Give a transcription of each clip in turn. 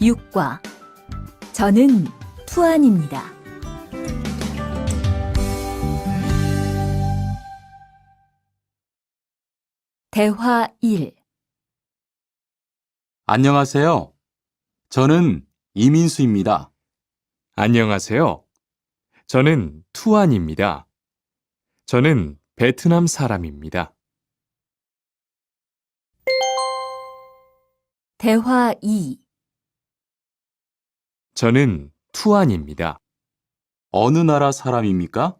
6과 저는 투안입니다. 대화 1. 안녕하세요. 저는 이민수입니다. 안녕하세요. 저는 투안입니다. 저는 베트남 사람입니다. 대화 2. 저는 투안입니다. 어느 나라 사람입니까?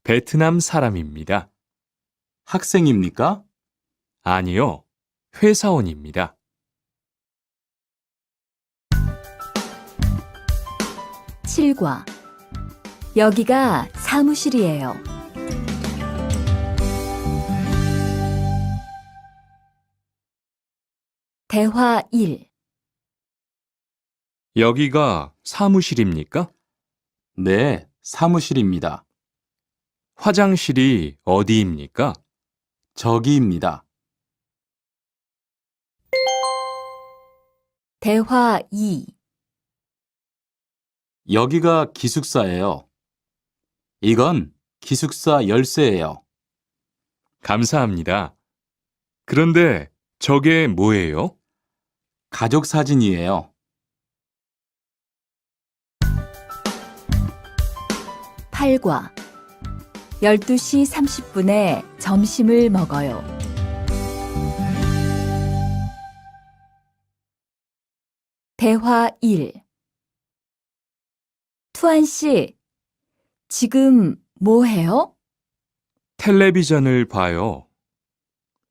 베트남 사람입니다. 학생입니까? 아니요, 회사원입니다. 7과 여기가 사무실이에요. 대화 1. 여기가 사무실입니까? 네, 사무실입니다. 화장실이 어디입니까? 저기입니다. 대화 2. 여기가 기숙사예요. 이건 기숙사 열쇠예요. 감사합니다. 그런데 저게 뭐예요? 가족 사진이에요. 8과 12시 30분에 점심을 먹어요. 대화 1. 투안 씨, 지금 뭐 해요? 텔레비전을 봐요.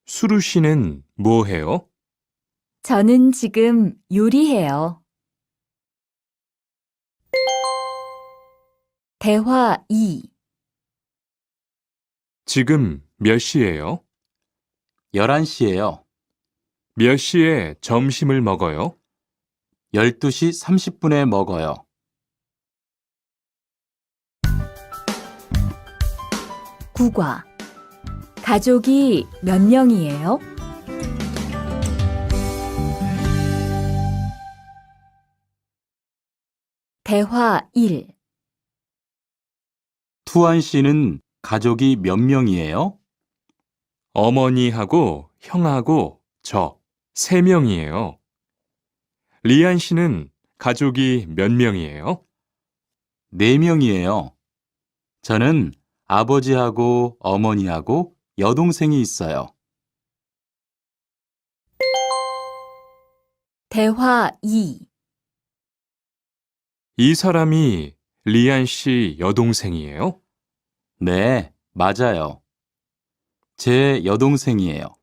수루 씨는 뭐 해요? 저는 지금 요리해요. 대화 2. 지금 몇 시예요? 11시예요. 몇 시에 점심을 먹어요? 12시 30분에 먹어요. 구과 가족이 몇 명이에요? 대화 1. 투안 씨는 가족이 몇 명이에요? 어머니하고 형하고 저 3명이에요. 리안 씨는 가족이 몇 명이에요? 4명이에요. 저는 아버지하고 어머니하고 여동생이 있어요. 대화 2. 이 사람이 리안 씨 여동생이에요? 네, 맞아요. 제 여동생이에요.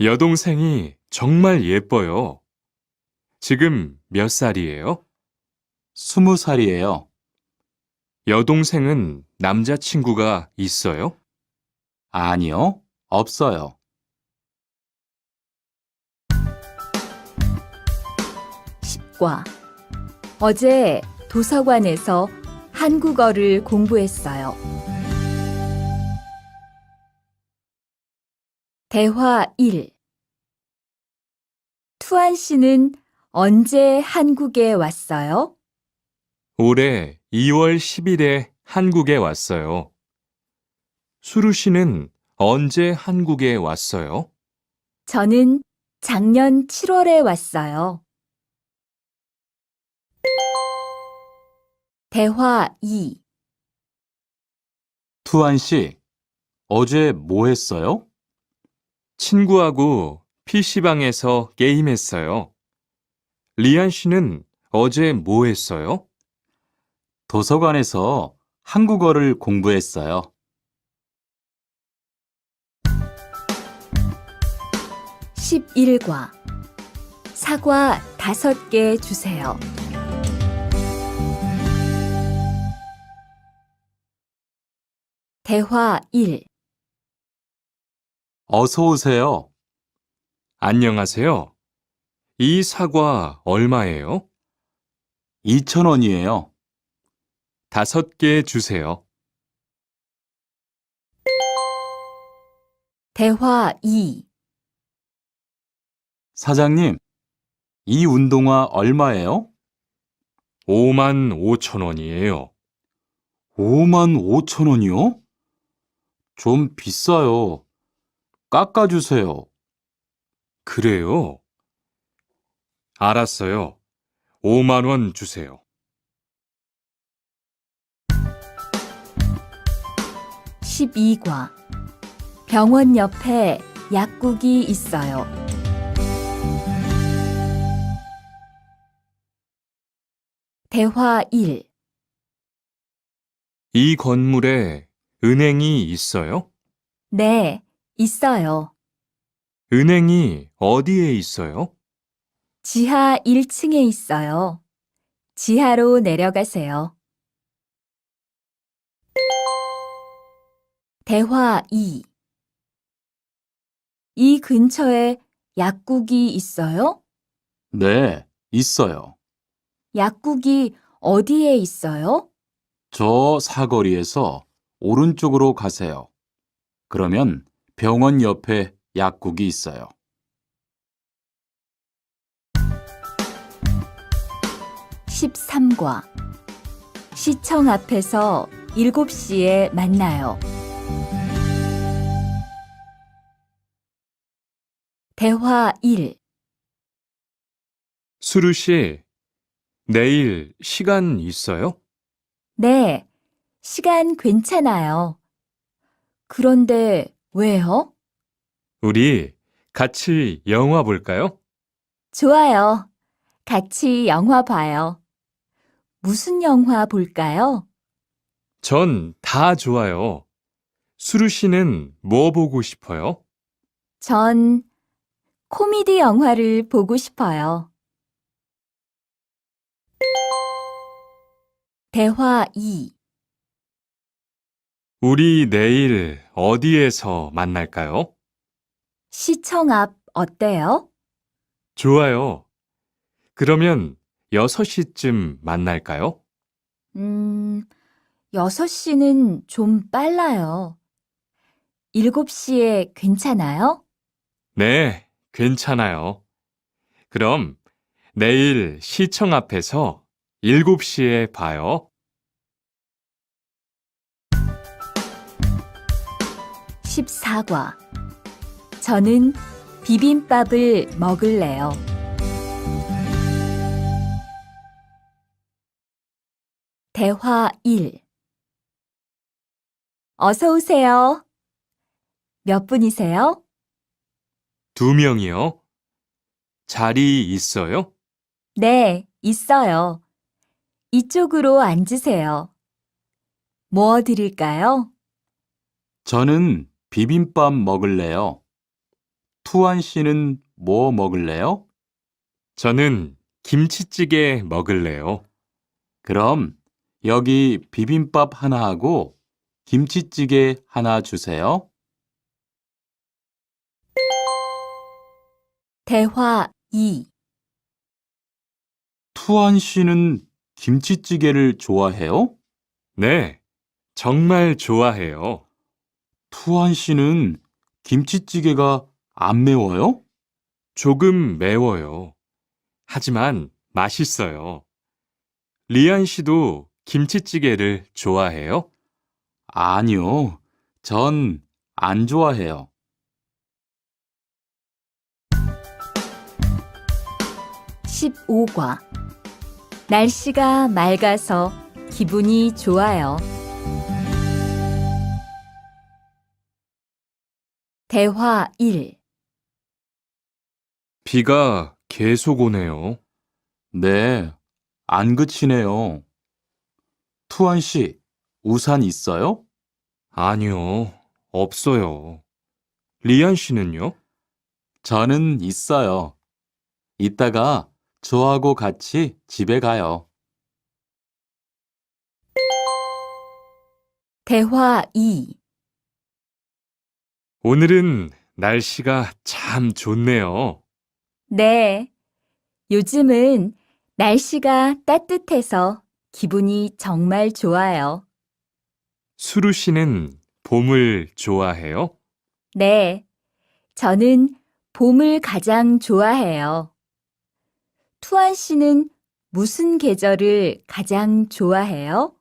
여동생이 정말 예뻐요. 지금 몇 살이에요? 20살이에요. 여동생은 남자친구가 있어요? 아니요, 없어요. 10과 어제 도서관에서 한국어를 공부했어요. 대화 1. 투안 씨는 언제 한국에 왔어요? 올해 2월 10일에 한국에 왔어요. 수루 씨는 언제 한국에 왔어요? 저는 작년 7월에 왔어요. 대화 2. 투안 씨, 어제 뭐 했어요? 친구하고 PC방에서 게임했어요. 리안 씨는 어제 뭐 했어요? 도서관에서 한국어를 공부했어요. 11과 사과 5개 주세요. 대화 1. 어서 오세요. 안녕하세요. 이 사과 얼마예요? 2,000원이에요. 5개 주세요. 대화 2. 사장님, 이 운동화 얼마예요? 5만 5천 원이에요. 5만 5천 원이요? 좀 비싸요. 깎아주세요. 그래요? 알았어요. 5만 원 주세요. 12과 병원 옆에 약국이 있어요. 대화 1. 이 건물에 은행이 있어요? 네, 있어요. 은행이 어디에 있어요? 지하 1층에 있어요. 지하로 내려가세요. 대화 2. 이 근처에 약국이 있어요? 네, 있어요. 약국이 어디에 있어요? 저 사거리에서 오른쪽으로 가세요. 그러면 병원 옆에 약국이 있어요. 13과 시청 앞에서 7시에 만나요. 대화 1. 수루 씨, 내일 시간 있어요? 네, 시간 괜찮아요. 그런데 왜요? 우리 같이 영화 볼까요? 좋아요. 같이 영화 봐요. 무슨 영화 볼까요? 전 다 좋아요. 수루 씨는 뭐 보고 싶어요? 전 코미디 영화를 보고 싶어요. 대화 2. 우리 내일 어디에서 만날까요? 시청 앞 어때요? 좋아요. 그러면 6시쯤 만날까요? 6시는 좀 빨라요. 7시에 괜찮아요? 네, 괜찮아요. 그럼 내일 시청 앞에서 7시에 봐요. 14과 저는 비빔밥을 먹을래요. 대화 1. 어서 오세요. 몇 분이세요? 2명이요. 자리 있어요? 네, 있어요. 이쪽으로 앉으세요. 뭐 드릴까요? 저는 비빔밥 먹을래요. 투안 씨는 뭐 먹을래요? 저는 김치찌개 먹을래요. 그럼 여기 비빔밥 하나 하고 김치찌개 하나 주세요. 대화 2. 투안 씨는 김치찌개를 좋아해요? 네, 정말 좋아해요. 투안 씨는 김치찌개가 안 매워요? 조금 매워요. 하지만 맛있어요. 리안 씨도 김치찌개를 좋아해요? 아니요. 전 안 좋아해요. 15과 날씨가 맑아서 기분이 좋아요. 대화 1. 비가 계속 오네요. 네, 안 그치네요. 투안 씨, 우산 있어요? 아니요, 없어요. 리안 씨는요? 저는 있어요. 이따가 저하고 같이 집에 가요. 대화 2. 오늘은 날씨가 참 좋네요. 네, 요즘은 날씨가 따뜻해서 기분이 정말 좋아요. 수루 씨는 봄을 좋아해요? 네, 저는 봄을 가장 좋아해요. 투안 씨는 무슨 계절을 가장 좋아해요?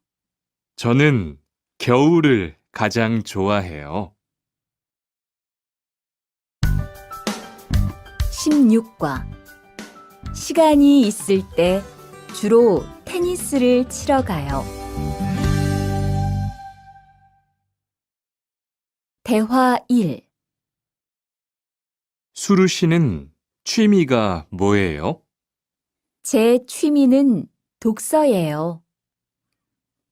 저는 겨울을 가장 좋아해요. 16과 시간이 있을 때 주로 테니스를 치러 가요. 대화 1. 수루 씨는 취미가 뭐예요? 제 취미는 독서예요.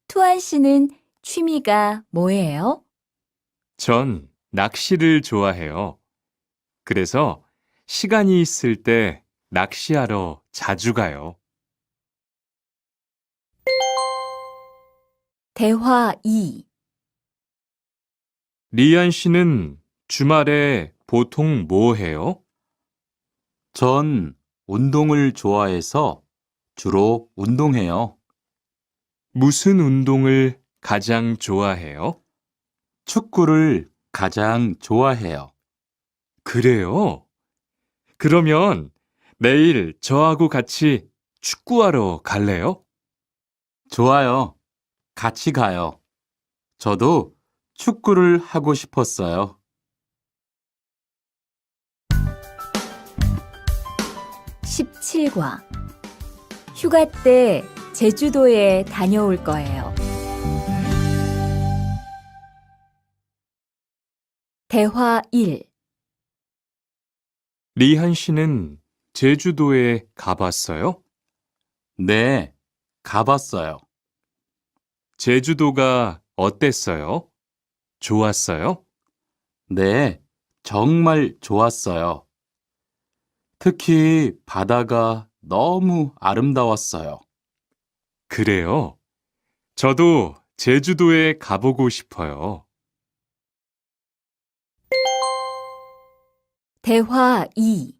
투안 씨는 취미가 뭐예요? 전 낚시를 좋아해요. 그래서 시간이 있을 때 낚시하러 자주 가요. 대화 2. 리안 씨는 주말에 보통 뭐 해요? 전 운동을 좋아해서 주로 운동해요. 무슨 운동을 가장 좋아해요? 축구를 가장 좋아해요. 그래요? 그러면 내일 저하고 같이 축구하러 갈래요? 좋아요. 같이 가요. 저도 축구를 하고 싶었어요. 17과 휴가 때 제주도에 다녀올 거예요. 대화 1. 리한 씨는 제주도에 가봤어요? 네, 가봤어요. 제주도가 어땠어요? 좋았어요? 네, 정말 좋았어요. 특히 바다가 너무 아름다웠어요. 그래요? 저도 제주도에 가보고 싶어요. 대화 2.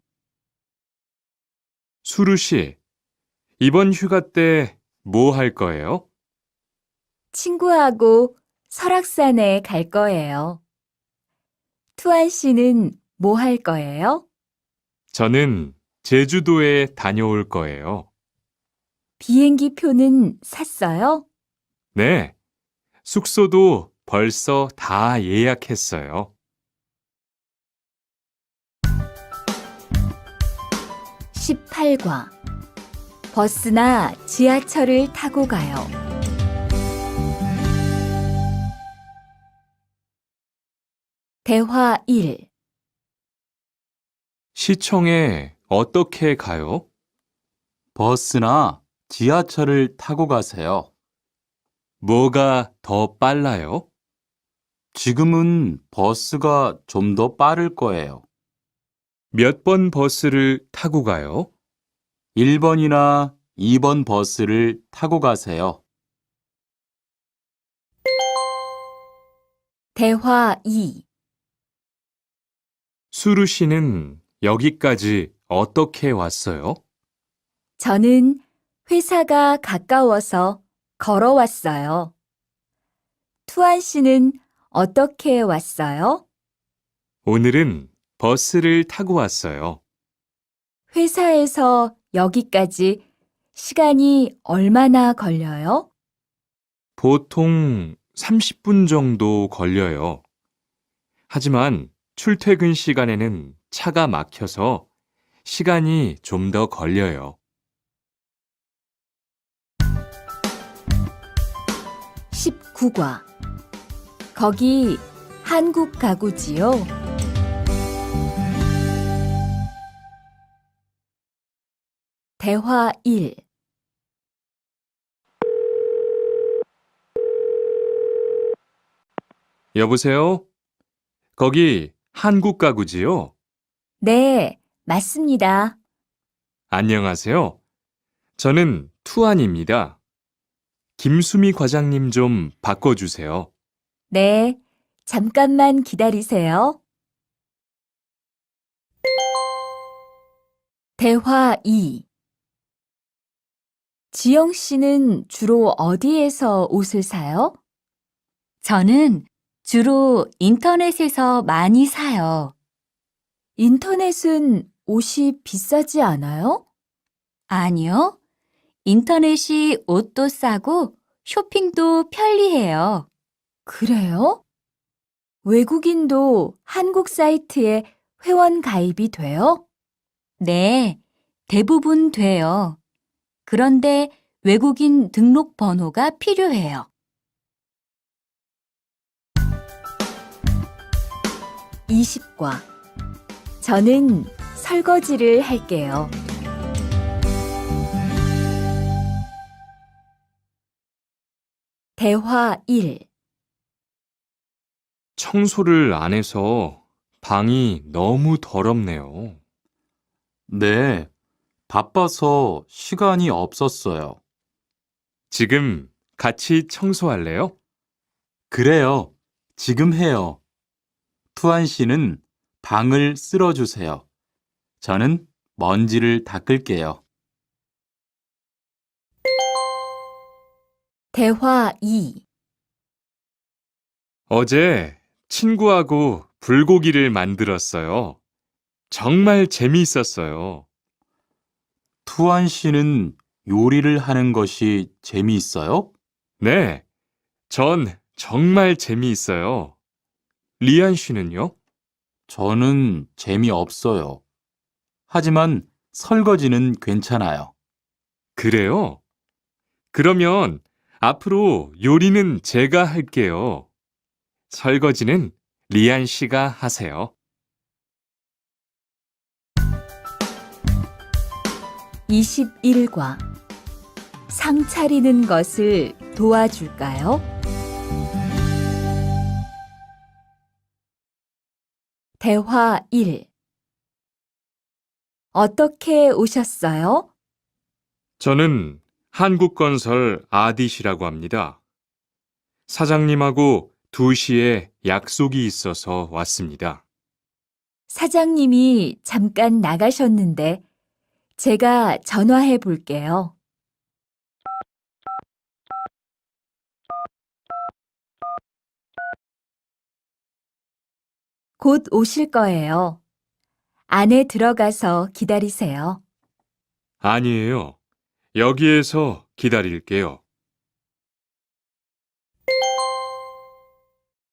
수루 씨, 이번 휴가 때 뭐 할 거예요? 친구하고 설악산에 갈 거예요. 투안 씨는 뭐 할 거예요? 저는 제주도에 다녀올 거예요. 비행기 표는 샀어요? 네, 숙소도 벌써 다 예약했어요. 18과 버스나 지하철을 타고 가요. 대화 1. 시청에 어떻게 가요? 버스나 지하철을 타고 가세요. 뭐가 더 빨라요? 지금은 버스가 좀 더 빠를 거예요. 몇 번 버스를 타고 가요? 1번이나 2번 버스를 타고 가세요. 대화 2. 수루 씨는 여기까지 어떻게 왔어요? 저는 회사가 가까워서 걸어왔어요. 투안 씨는 어떻게 왔어요? 오늘은 버스를 타고 왔어요. 회사에서 여기까지 시간이 얼마나 걸려요? 보통 30분 정도 걸려요. 하지만 출퇴근 시간에는 차가 막혀서 시간이 좀 더 걸려요. 19과 거기 한국 가구지요? 대화 1. 여보세요? 거기 한국 가구지요? 네, 맞습니다. 안녕하세요. 저는 투안입니다. 김수미 과장님 좀 바꿔주세요. 네, 잠깐만 기다리세요. 대화 2. 지영 씨는 주로 어디에서 옷을 사요? 저는 주로 인터넷에서 많이 사요. 인터넷은 옷이 비싸지 않아요? 아니요. 인터넷이 옷도 싸고 쇼핑도 편리해요. 그래요? 외국인도 한국 사이트에 회원 가입이 돼요? 네, 대부분 돼요. 그런데 외국인 등록 번호가 필요해요. 20과 저는 설거지를 할게요. 대화 1. 청소를 안 해서 방이 너무 더럽네요. 네, 바빠서 시간이 없었어요. 지금 같이 청소할래요? 그래요. 지금 해요. 투안 씨는 방을 쓸어주세요. 저는 먼지를 닦을게요. 대화 2. 어제 친구하고 불고기를 만들었어요. 정말 재미있었어요. 투안 씨는 요리를 하는 것이 재미있어요? 네, 전 정말 재미있어요. 리안 씨는요? 저는 재미없어요. 하지만 설거지는 괜찮아요. 그래요? 그러면 앞으로 요리는 제가 할게요. 설거지는 리안 씨가 하세요. 21과 상 차리는 것을 도와줄까요? 대화 1. 어떻게 오셨어요? 저는 한국건설 아디시라고 합니다. 사장님하고 2시에 약속이 있어서 왔습니다. 사장님이 잠깐 나가셨는데 제가 전화해 볼게요. 곧 오실 거예요. 안에 들어가서 기다리세요. 아니에요. 여기에서 기다릴게요.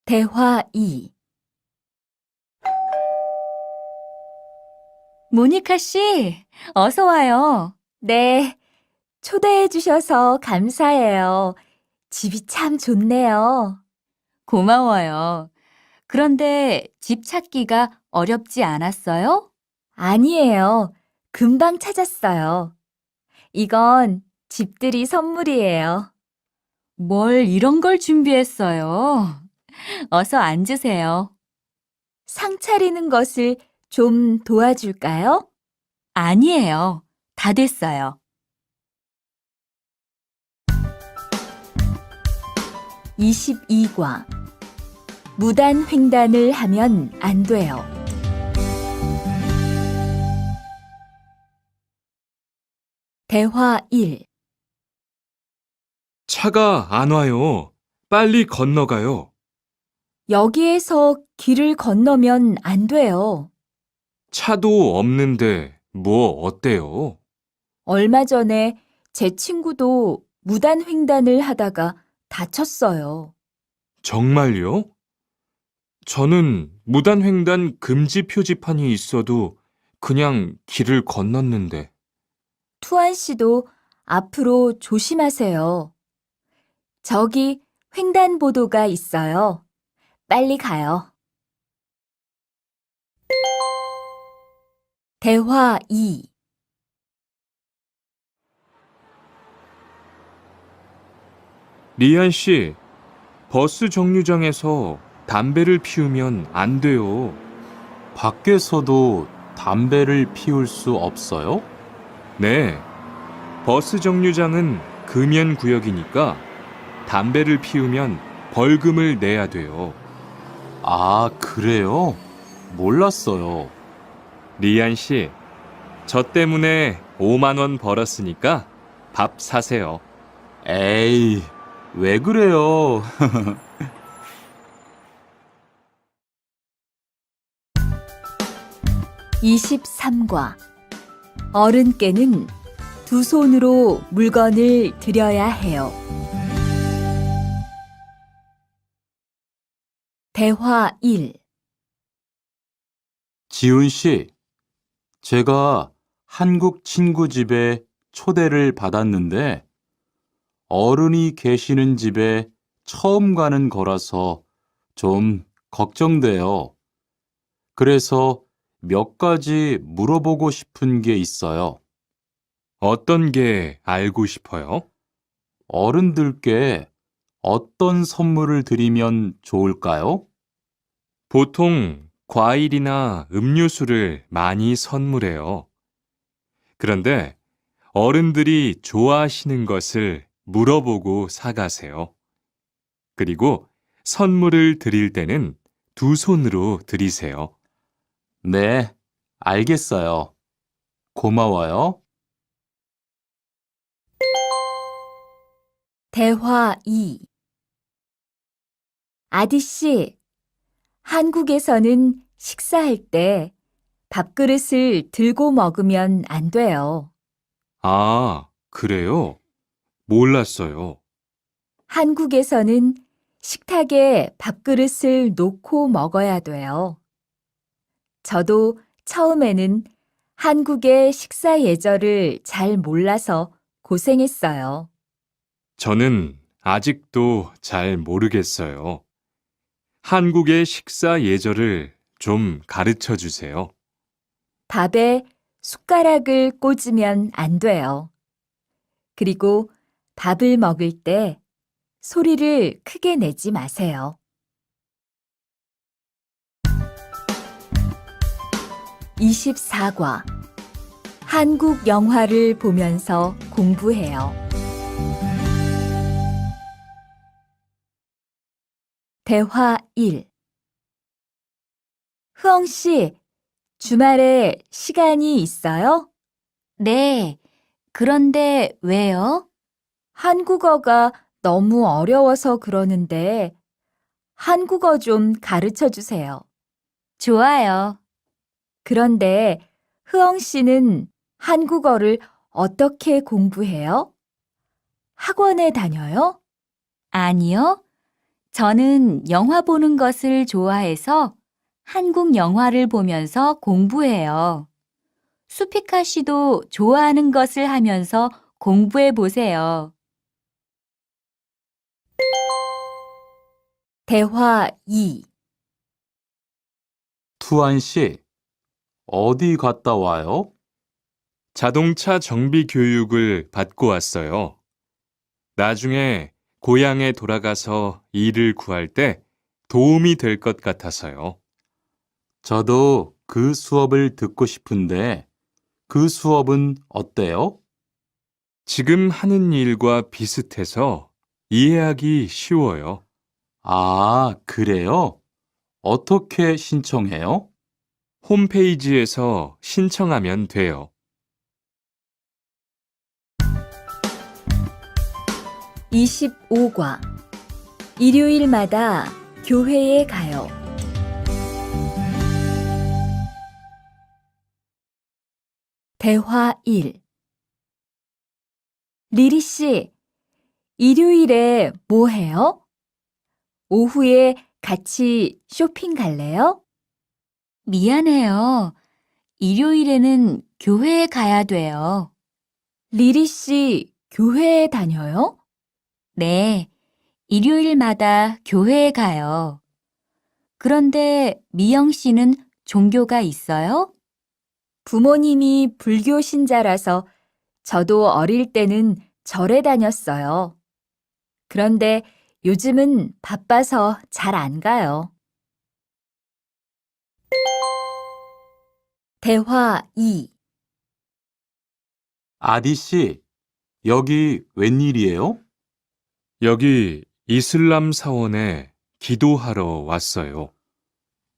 대화 2. 모니카 씨, 어서 와요. 네, 초대해 주셔서 감사해요. 집이 참 좋네요. 고마워요. 그런데 집 찾기가 어렵지 않았어요? 아니에요. 금방 찾았어요. 이건 집들이 선물이에요. 뭘 이런 걸 준비했어요? 어서 앉으세요. 상 차리는 것을 좀 도와줄까요? 아니에요. 다 됐어요. 22과 무단 횡단을 하면 안 돼요. 대화 1. 차가 안 와요. 빨리 건너가요. 여기에서 길을 건너면 안 돼요. 차도 없는데 뭐 어때요? 얼마 전에 제 친구도 무단 횡단을 하다가 다쳤어요. 정말요? 저는 무단횡단 금지 표지판이 있어도 그냥 길을 건넜는데. 투안 씨도 앞으로 조심하세요. 저기 횡단보도가 있어요. 빨리 가요. 대화 2. 리안 씨, 버스 정류장에서 담배를 피우면 안 돼요. 밖에서도 담배를 피울 수 없어요? 네, 버스 정류장은 금연 구역이니까 담배를 피우면 벌금을 내야 돼요. 아, 그래요? 몰랐어요. 리안 씨, 저 때문에 5만 원 벌었으니까 밥 사세요. 에이, 왜 그래요? 23과 어른께는 두 손으로 물건을 들여야 해요. 대화 1. 지훈 씨, 제가 한국 친구 집에 초대를 받았는데 어른이 계시는 집에 처음 가는 거라서 좀 걱정돼요. 그래서 몇 가지 물어보고 싶은 게 있어요. 어떤 게 알고 싶어요? 어른들께 어떤 선물을 드리면 좋을까요? 보통 과일이나 음료수를 많이 선물해요. 그런데 어른들이 좋아하시는 것을 물어보고 사가세요. 그리고 선물을 드릴 때는 두 손으로 드리세요. 네, 알겠어요. 고마워요. 대화 2. 아디씨, 한국에서는 식사할 때 밥그릇을 들고 먹으면 안 돼요. 아, 그래요? 몰랐어요. 한국에서는 식탁에 밥그릇을 놓고 먹어야 돼요. 저도 처음에는 한국의 식사 예절을 잘 몰라서 고생했어요. 저는 아직도 잘 모르겠어요. 한국의 식사 예절을 좀 가르쳐 주세요. 밥에 숟가락을 꽂으면 안 돼요. 그리고 밥을 먹을 때 소리를 크게 내지 마세요. 24과 한국 영화를 보면서 공부해요. 대화 1. 흐엉 씨, 주말에 시간이 있어요? 네. 그런데 왜요? 한국어가 너무 어려워서 그러는데 한국어 좀 가르쳐 주세요. 좋아요. 그런데 흐엉 씨는 한국어를 어떻게 공부해요? 학원에 다녀요? 아니요. 저는 영화 보는 것을 좋아해서 한국 영화를 보면서 공부해요. 수피카 씨도 좋아하는 것을 하면서 공부해 보세요. 대화 2. 투안 씨, 어디 갔다 와요? 자동차 정비 교육을 받고 왔어요. 나중에 고향에 돌아가서 일을 구할 때 도움이 될 것 같아서요. 저도 그 수업을 듣고 싶은데 그 수업은 어때요? 지금 하는 일과 비슷해서 이해하기 쉬워요. 아, 그래요? 어떻게 신청해요? 홈페이지에서 신청하면 돼요. 25과 일요일마다 교회에 가요. 대화 1. 리리 씨, 일요일에 뭐 해요? 오후에 같이 쇼핑 갈래요? 미안해요. 일요일에는 교회에 가야 돼요. 리리 씨, 교회에 다녀요? 네, 일요일마다 교회에 가요. 그런데 미영 씨는 종교가 있어요? 부모님이 불교 신자라서 저도 어릴 때는 절에 다녔어요. 그런데 요즘은 바빠서 잘 안 가요. 대화 2. 아디 씨, 여기 웬일이에요? 여기 이슬람 사원에 기도하러 왔어요.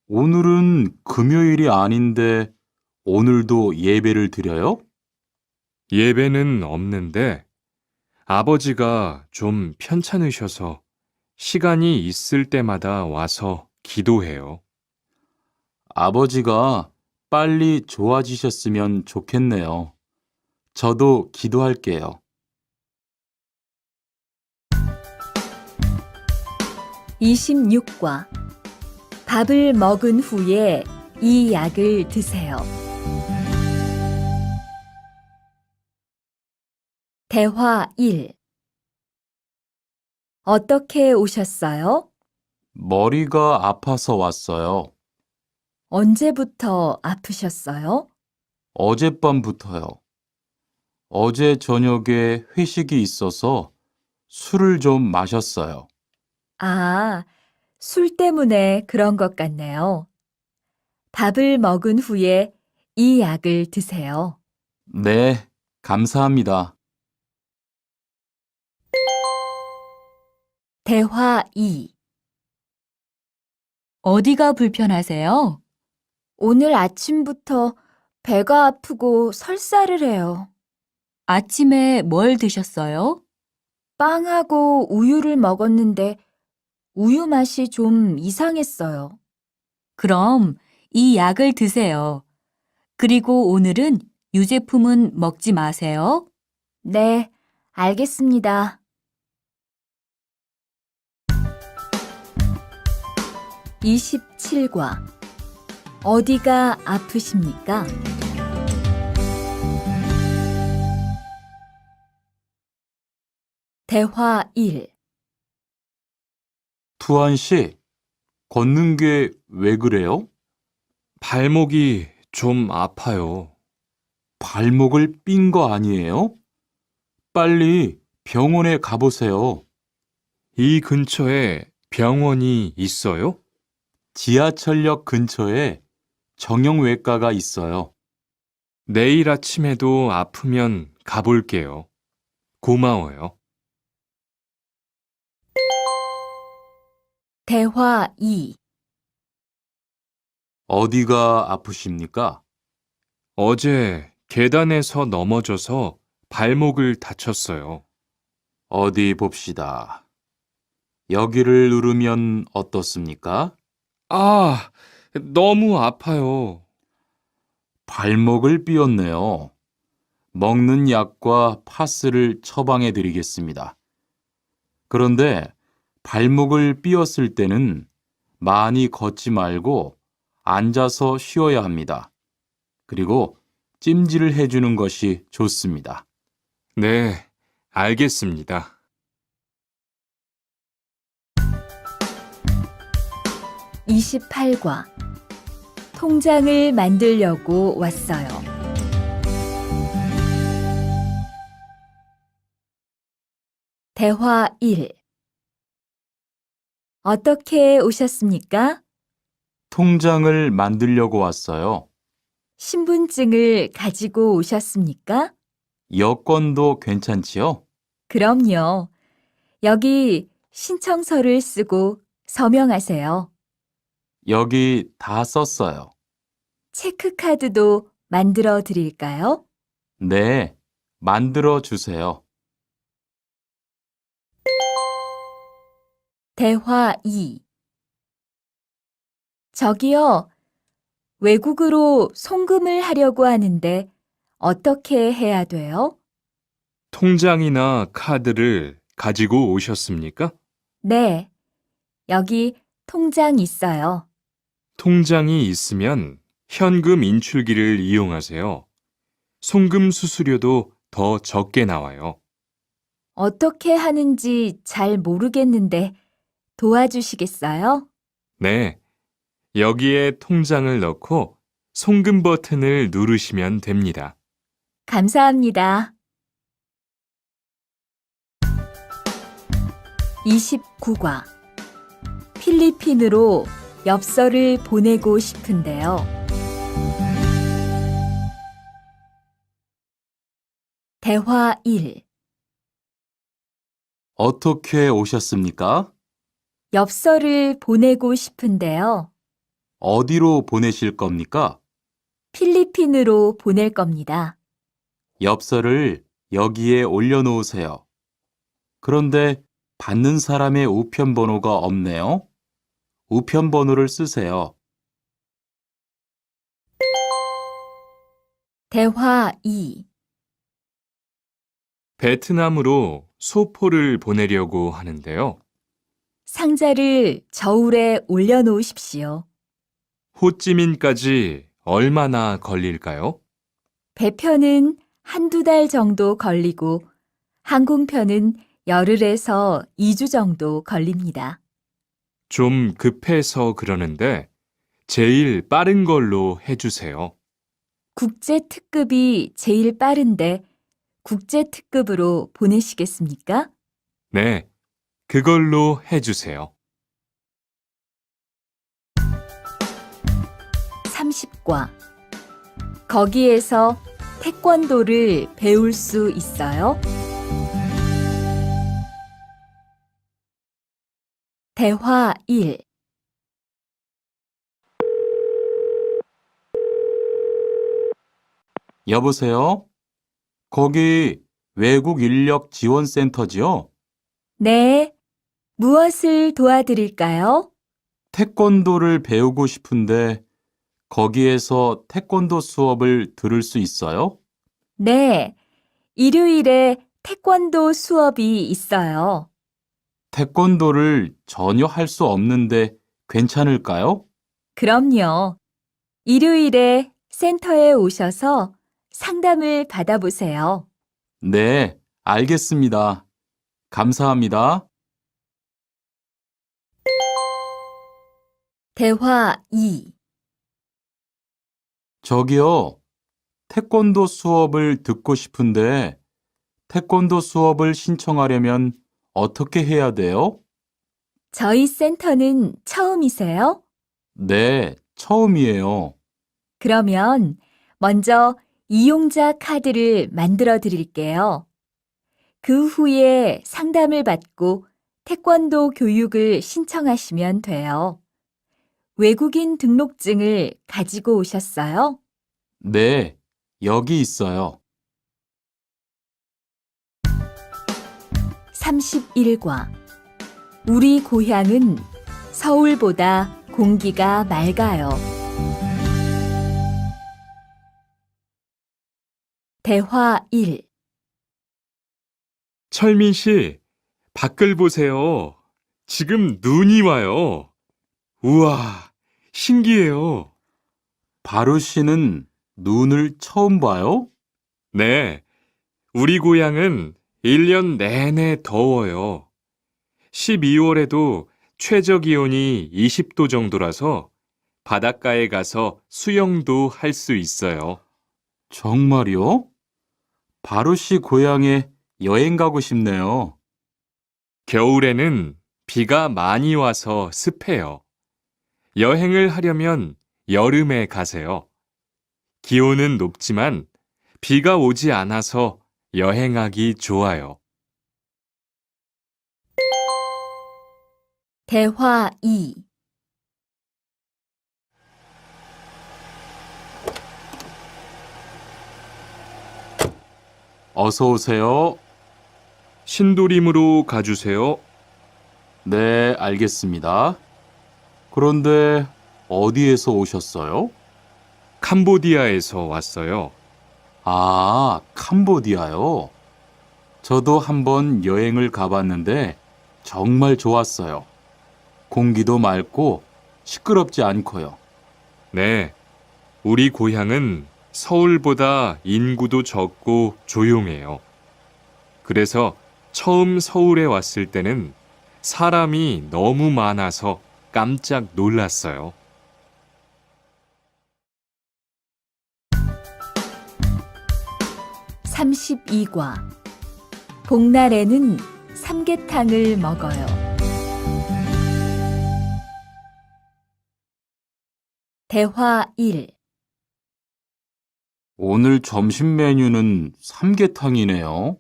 오늘은 금요일이 아닌데 오늘도 예배를 드려요? 예배는 없는데 아버지가 좀 편찮으셔서 시간이 있을 때마다 와서 기도해요. 아버지가 빨리 좋아지셨으면 좋겠네요. 저도 기도할게요. 26과 밥을 먹은 후에 이 약을 드세요. 대화 1. 어떻게 오셨어요? 머리가 아파서 왔어요. 언제부터 아프셨어요? 어젯밤부터요. 어제 저녁에 회식이 있어서 술을 좀 마셨어요. 아, 술 때문에 그런 것 같네요. 밥을 먹은 후에 이 약을 드세요. 네, 감사합니다. 대화 2. 어디가 불편하세요? 오늘 아침부터 배가 아프고 설사를 해요. 아침에 뭘 드셨어요? 빵하고 우유를 먹었는데 우유 맛이 좀 이상했어요. 그럼 이 약을 드세요. 그리고 오늘은 유제품은 먹지 마세요. 네, 알겠습니다. 27과 어디가 아프십니까? 대화 1. 투안 씨, 걷는 게 왜 그래요? 발목이 좀 아파요. 발목을 삔 거 아니에요? 빨리 병원에 가보세요. 이 근처에 병원이 있어요? 지하철역 근처에 정형외과가 있어요. 내일 아침에도 아프면 가볼게요. 고마워요. 대화 2. 어디가 아프십니까? 어제 계단에서 넘어져서 발목을 다쳤어요. 어디 봅시다. 여기를 누르면 어떻습니까? 아, 너무 아파요. 발목을 삐었네요. 먹는 약과 파스를 처방해 드리겠습니다. 그런데 발목을 삐었을 때는 많이 걷지 말고 앉아서 쉬어야 합니다. 그리고 찜질을 해주는 것이 좋습니다. 네, 알겠습니다. 28과 통장을 만들려고 왔어요. 대화 1. 어떻게 오셨습니까? 통장을 만들려고 왔어요. 신분증을 가지고 오셨습니까? 여권도 괜찮지요? 그럼요. 여기 신청서를 쓰고 서명하세요. 여기 다 썼어요. 체크카드도 만들어 드릴까요? 네, 만들어 주세요. 대화 2. 저기요, 외국으로 송금을 하려고 하는데 어떻게 해야 돼요? 통장이나 카드를 가지고 오셨습니까? 네, 여기 통장 있어요. 통장이 있으면 현금 인출기를 이용하세요. 송금 수수료도 더 적게 나와요. 어떻게 하는지 잘 모르겠는데 도와주시겠어요? 네, 여기에 통장을 넣고 송금 버튼을 누르시면 됩니다. 감사합니다. 29과 필리핀으로 엽서를 보내고 싶은데요. 대화 1. 어떻게 오셨습니까? 엽서를 보내고 싶은데요. 어디로 보내실 겁니까? 필리핀으로 보낼 겁니다. 엽서를 여기에 올려놓으세요. 그런데 받는 사람의 우편번호가 없네요. 우편번호를 쓰세요. 대화 2. 베트남으로 소포를 보내려고 하는데요. 상자를 저울에 올려놓으십시오. 호찌민까지 얼마나 걸릴까요? 배편은 한두 달 정도 걸리고 항공편은 열흘에서 2주 정도 걸립니다. 좀 급해서 그러는데 제일 빠른 걸로 해주세요. 국제 특급이 제일 빠른데 국제 특급으로 보내시겠습니까? 네, 그걸로 해주세요. 30과 거기에서 태권도를 배울 수 있어요? 대화 1. 여보세요? 거기 외국 인력 지원센터지요? 네. 무엇을 도와드릴까요? 태권도를 배우고 싶은데 거기에서 태권도 수업을 들을 수 있어요? 네. 일요일에 태권도 수업이 있어요. 태권도를 전혀 할 수 없는데 괜찮을까요? 그럼요. 일요일에 센터에 오셔서 상담을 받아보세요. 네, 알겠습니다. 감사합니다. 대화 2. 저기요, 태권도 수업을 듣고 싶은데 태권도 수업을 신청하려면 어떻게 해야 돼요? 저희 센터는 처음이세요? 네, 처음이에요. 그러면 먼저 이용자 카드를 만들어 드릴게요. 그 후에 상담을 받고 태권도 교육을 신청하시면 돼요. 외국인 등록증을 가지고 오셨어요? 네, 여기 있어요. 31과 우리 고향은 서울보다 공기가 맑아요. 대화 1. 철민 씨, 밖을 보세요. 지금 눈이 와요. 우와, 신기해요. 바루 씨는 눈을 처음 봐요? 네, 우리 고향은 1년 내내 더워요. 12월에도 최저 기온이 20도 정도라서 바닷가에 가서 수영도 할 수 있어요. 정말요? 바루 씨 고향에 여행 가고 싶네요. 겨울에는 비가 많이 와서 습해요. 여행을 하려면 여름에 가세요. 기온은 높지만 비가 오지 않아서 여행하기 좋아요. 대화 2. 어서 오세요. 신도림으로 가주세요. 네, 알겠습니다. 그런데 어디에서 오셨어요? 캄보디아에서 왔어요. 아, 캄보디아요. 저도 한번 여행을 가봤는데 정말 좋았어요. 공기도 맑고 시끄럽지 않고요. 네, 우리 고향은 서울보다 인구도 적고 조용해요. 그래서 처음 서울에 왔을 때는 사람이 너무 많아서 깜짝 놀랐어요. 32과 복날에는 삼계탕을 먹어요. 대화 1. 오늘 점심 메뉴는 삼계탕이네요.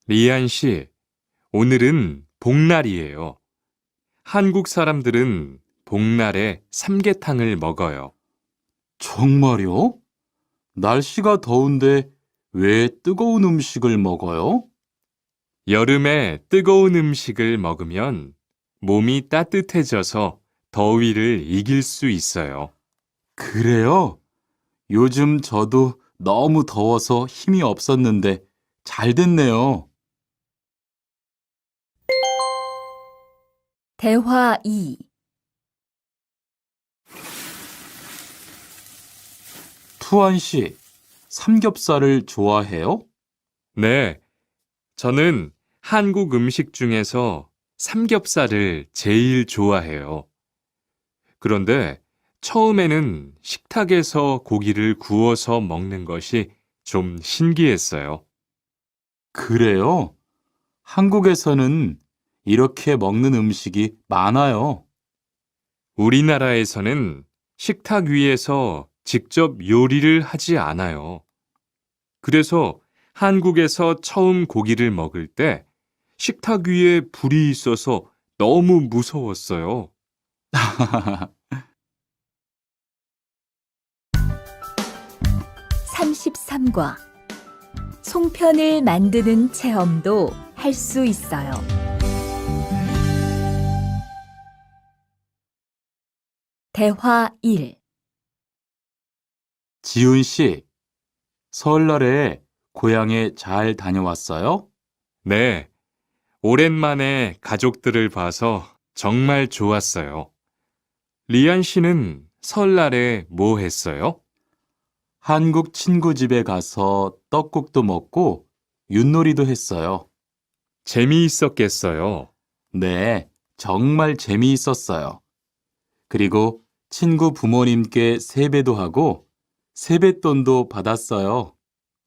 리안 씨, 오늘은 복날이에요. 한국 사람들은 복날에 삼계탕을 먹어요. 정말요? 날씨가 더운데 왜 뜨거운 음식을 먹어요? 여름에 뜨거운 음식을 먹으면 몸이 따뜻해져서 더위를 이길 수 있어요. 그래요? 요즘 저도 너무 더워서 힘이 없었는데 잘 됐네요. 대화 2. 투안 씨, 삼겹살을 좋아해요? 네, 저는 한국 음식 중에서 삼겹살을 제일 좋아해요. 그런데 처음에는 식탁에서 고기를 구워서 먹는 것이 좀 신기했어요. 그래요? 한국에서는 이렇게 먹는 음식이 많아요. 우리나라에서는 식탁 위에서 직접 요리를 하지 않아요. 그래서 한국에서 처음 고기를 먹을 때 식탁 위에 불이 있어서 너무 무서웠어요. 33과 송편을 만드는 체험도 할 수 있어요. 대화 1. 지훈 씨, 설날에 고향에 잘 다녀왔어요? 네, 오랜만에 가족들을 봐서 정말 좋았어요. 리안 씨는 설날에 뭐 했어요? 한국 친구 집에 가서 떡국도 먹고 윷놀이도 했어요. 재미있었겠어요. 네, 정말 재미있었어요. 그리고 친구 부모님께 세배도 하고 세뱃돈도 받았어요.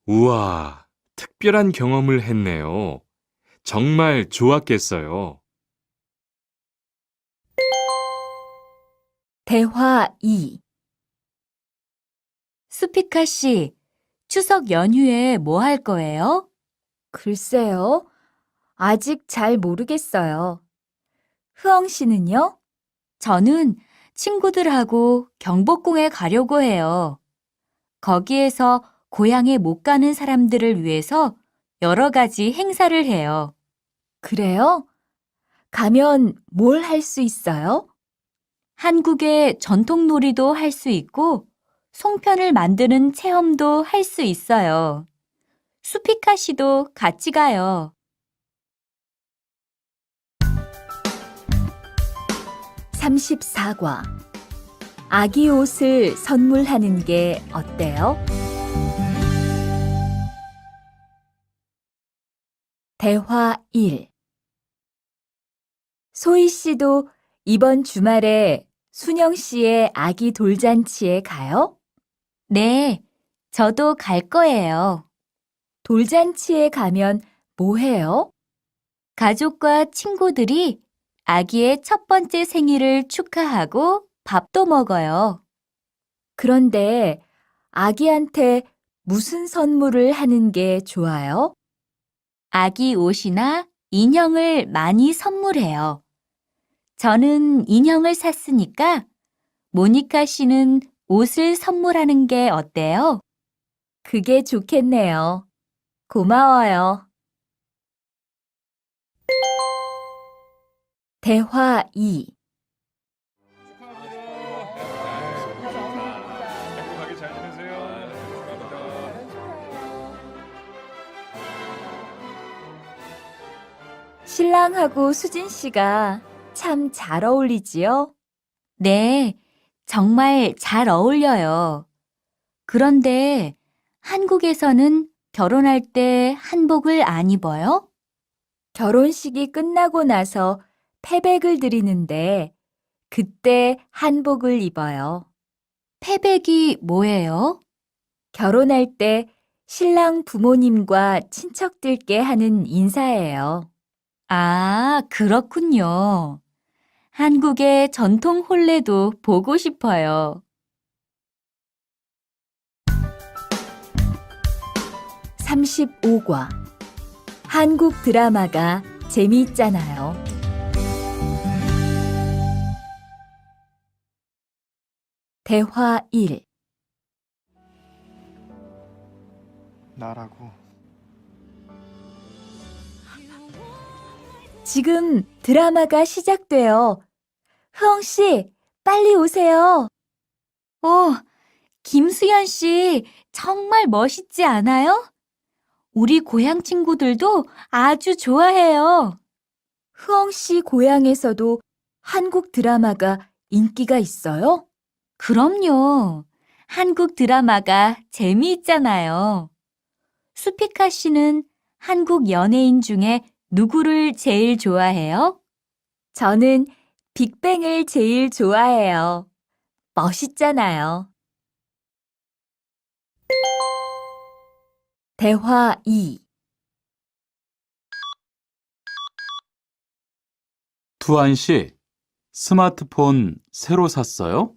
우와, 특별한 경험을 했네요. 정말 좋았겠어요. 대화 2. 수피카 씨, 추석 연휴에 뭐 할 거예요? 글쎄요. 아직 잘 모르겠어요. 흐엉 씨는요? 저는 친구들하고 경복궁에 가려고 해요. 거기에서 고향에 못 가는 사람들을 위해서 여러 가지 행사를 해요. 그래요? 가면 뭘 할 수 있어요? 한국의 전통 놀이도 할 수 있고 송편을 만드는 체험도 할 수 있어요. 수피카 씨도 같이 가요. 34과 아기 옷을 선물하는 게 어때요? 대화 1. 소희 씨도 이번 주말에 순영 씨의 아기 돌잔치에 가요? 네, 저도 갈 거예요. 돌잔치에 가면 뭐 해요? 가족과 친구들이 아기의 첫 번째 생일을 축하하고 밥도 먹어요. 그런데 아기한테 무슨 선물을 하는 게 좋아요? 아기 옷이나 인형을 많이 선물해요. 저는 인형을 샀으니까 모니카 씨는 옷을 선물하는 게 어때요? 그게 좋겠네요. 고마워요. 대화 2. 행복하게 잘 지내세요. 신랑하고 수진 씨가 참 잘 어울리지요? 네, 정말 잘 어울려요. 그런데 한국에서는 결혼할 때 한복을 안 입어요? 결혼식이 끝나고 나서 패백을 드리는데 그때 한복을 입어요. 패백이 뭐예요? 결혼할 때 신랑 부모님과 친척들께 하는 인사예요. 아, 그렇군요. 한국의 전통 혼례도 보고 싶어요. 35과 한국 드라마가 재미있잖아요. 대화 1. 나라고. 지금 드라마가 시작돼요. 흐엉 씨, 빨리 오세요. 김수현 씨, 정말 멋있지 않아요? 우리 고향 친구들도 아주 좋아해요. 흐엉 씨 고향에서도 한국 드라마가 인기가 있어요? 그럼요. 한국 드라마가 재미있잖아요. 수피카 씨는 한국 연예인 중에 누구를 제일 좋아해요? 저는 빅뱅을 제일 좋아해요. 멋있잖아요. 대화 2. 투안 씨, 스마트폰 새로 샀어요?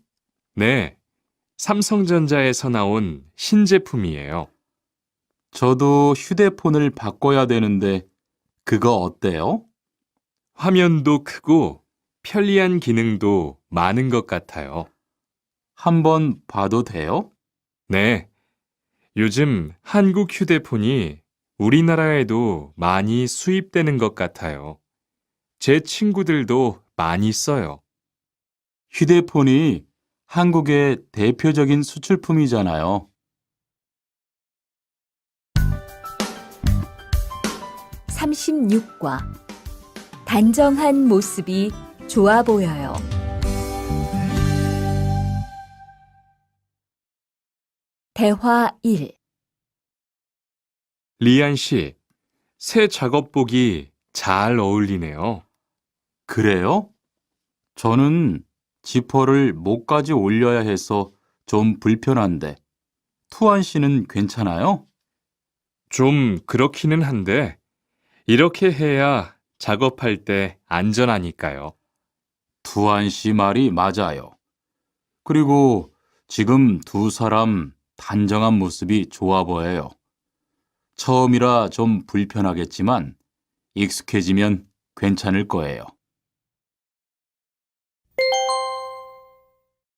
네, 삼성전자에서 나온 신제품이에요. 저도 휴대폰을 바꿔야 되는데 그거 어때요? 화면도 크고 편리한 기능도 많은 것 같아요. 한번 봐도 돼요? 네, 요즘 한국 휴대폰이 우리나라에도 많이 수입되는 것 같아요. 제 친구들도 많이 써요. 휴대폰이 한국의 대표적인 수출품이잖아요. 36과 단정한 모습이 좋아 보여요. 대화 1. 리안 씨, 새 작업복이 잘 어울리네요. 그래요? 저는 지퍼를 목까지 올려야 해서 좀 불편한데, 투안 씨는 괜찮아요? 좀 그렇기는 한데, 이렇게 해야 작업할 때 안전하니까요. 투안 씨 말이 맞아요. 그리고 지금 두 사람 단정한 모습이 좋아 보여요. 처음이라 좀 불편하겠지만 익숙해지면 괜찮을 거예요.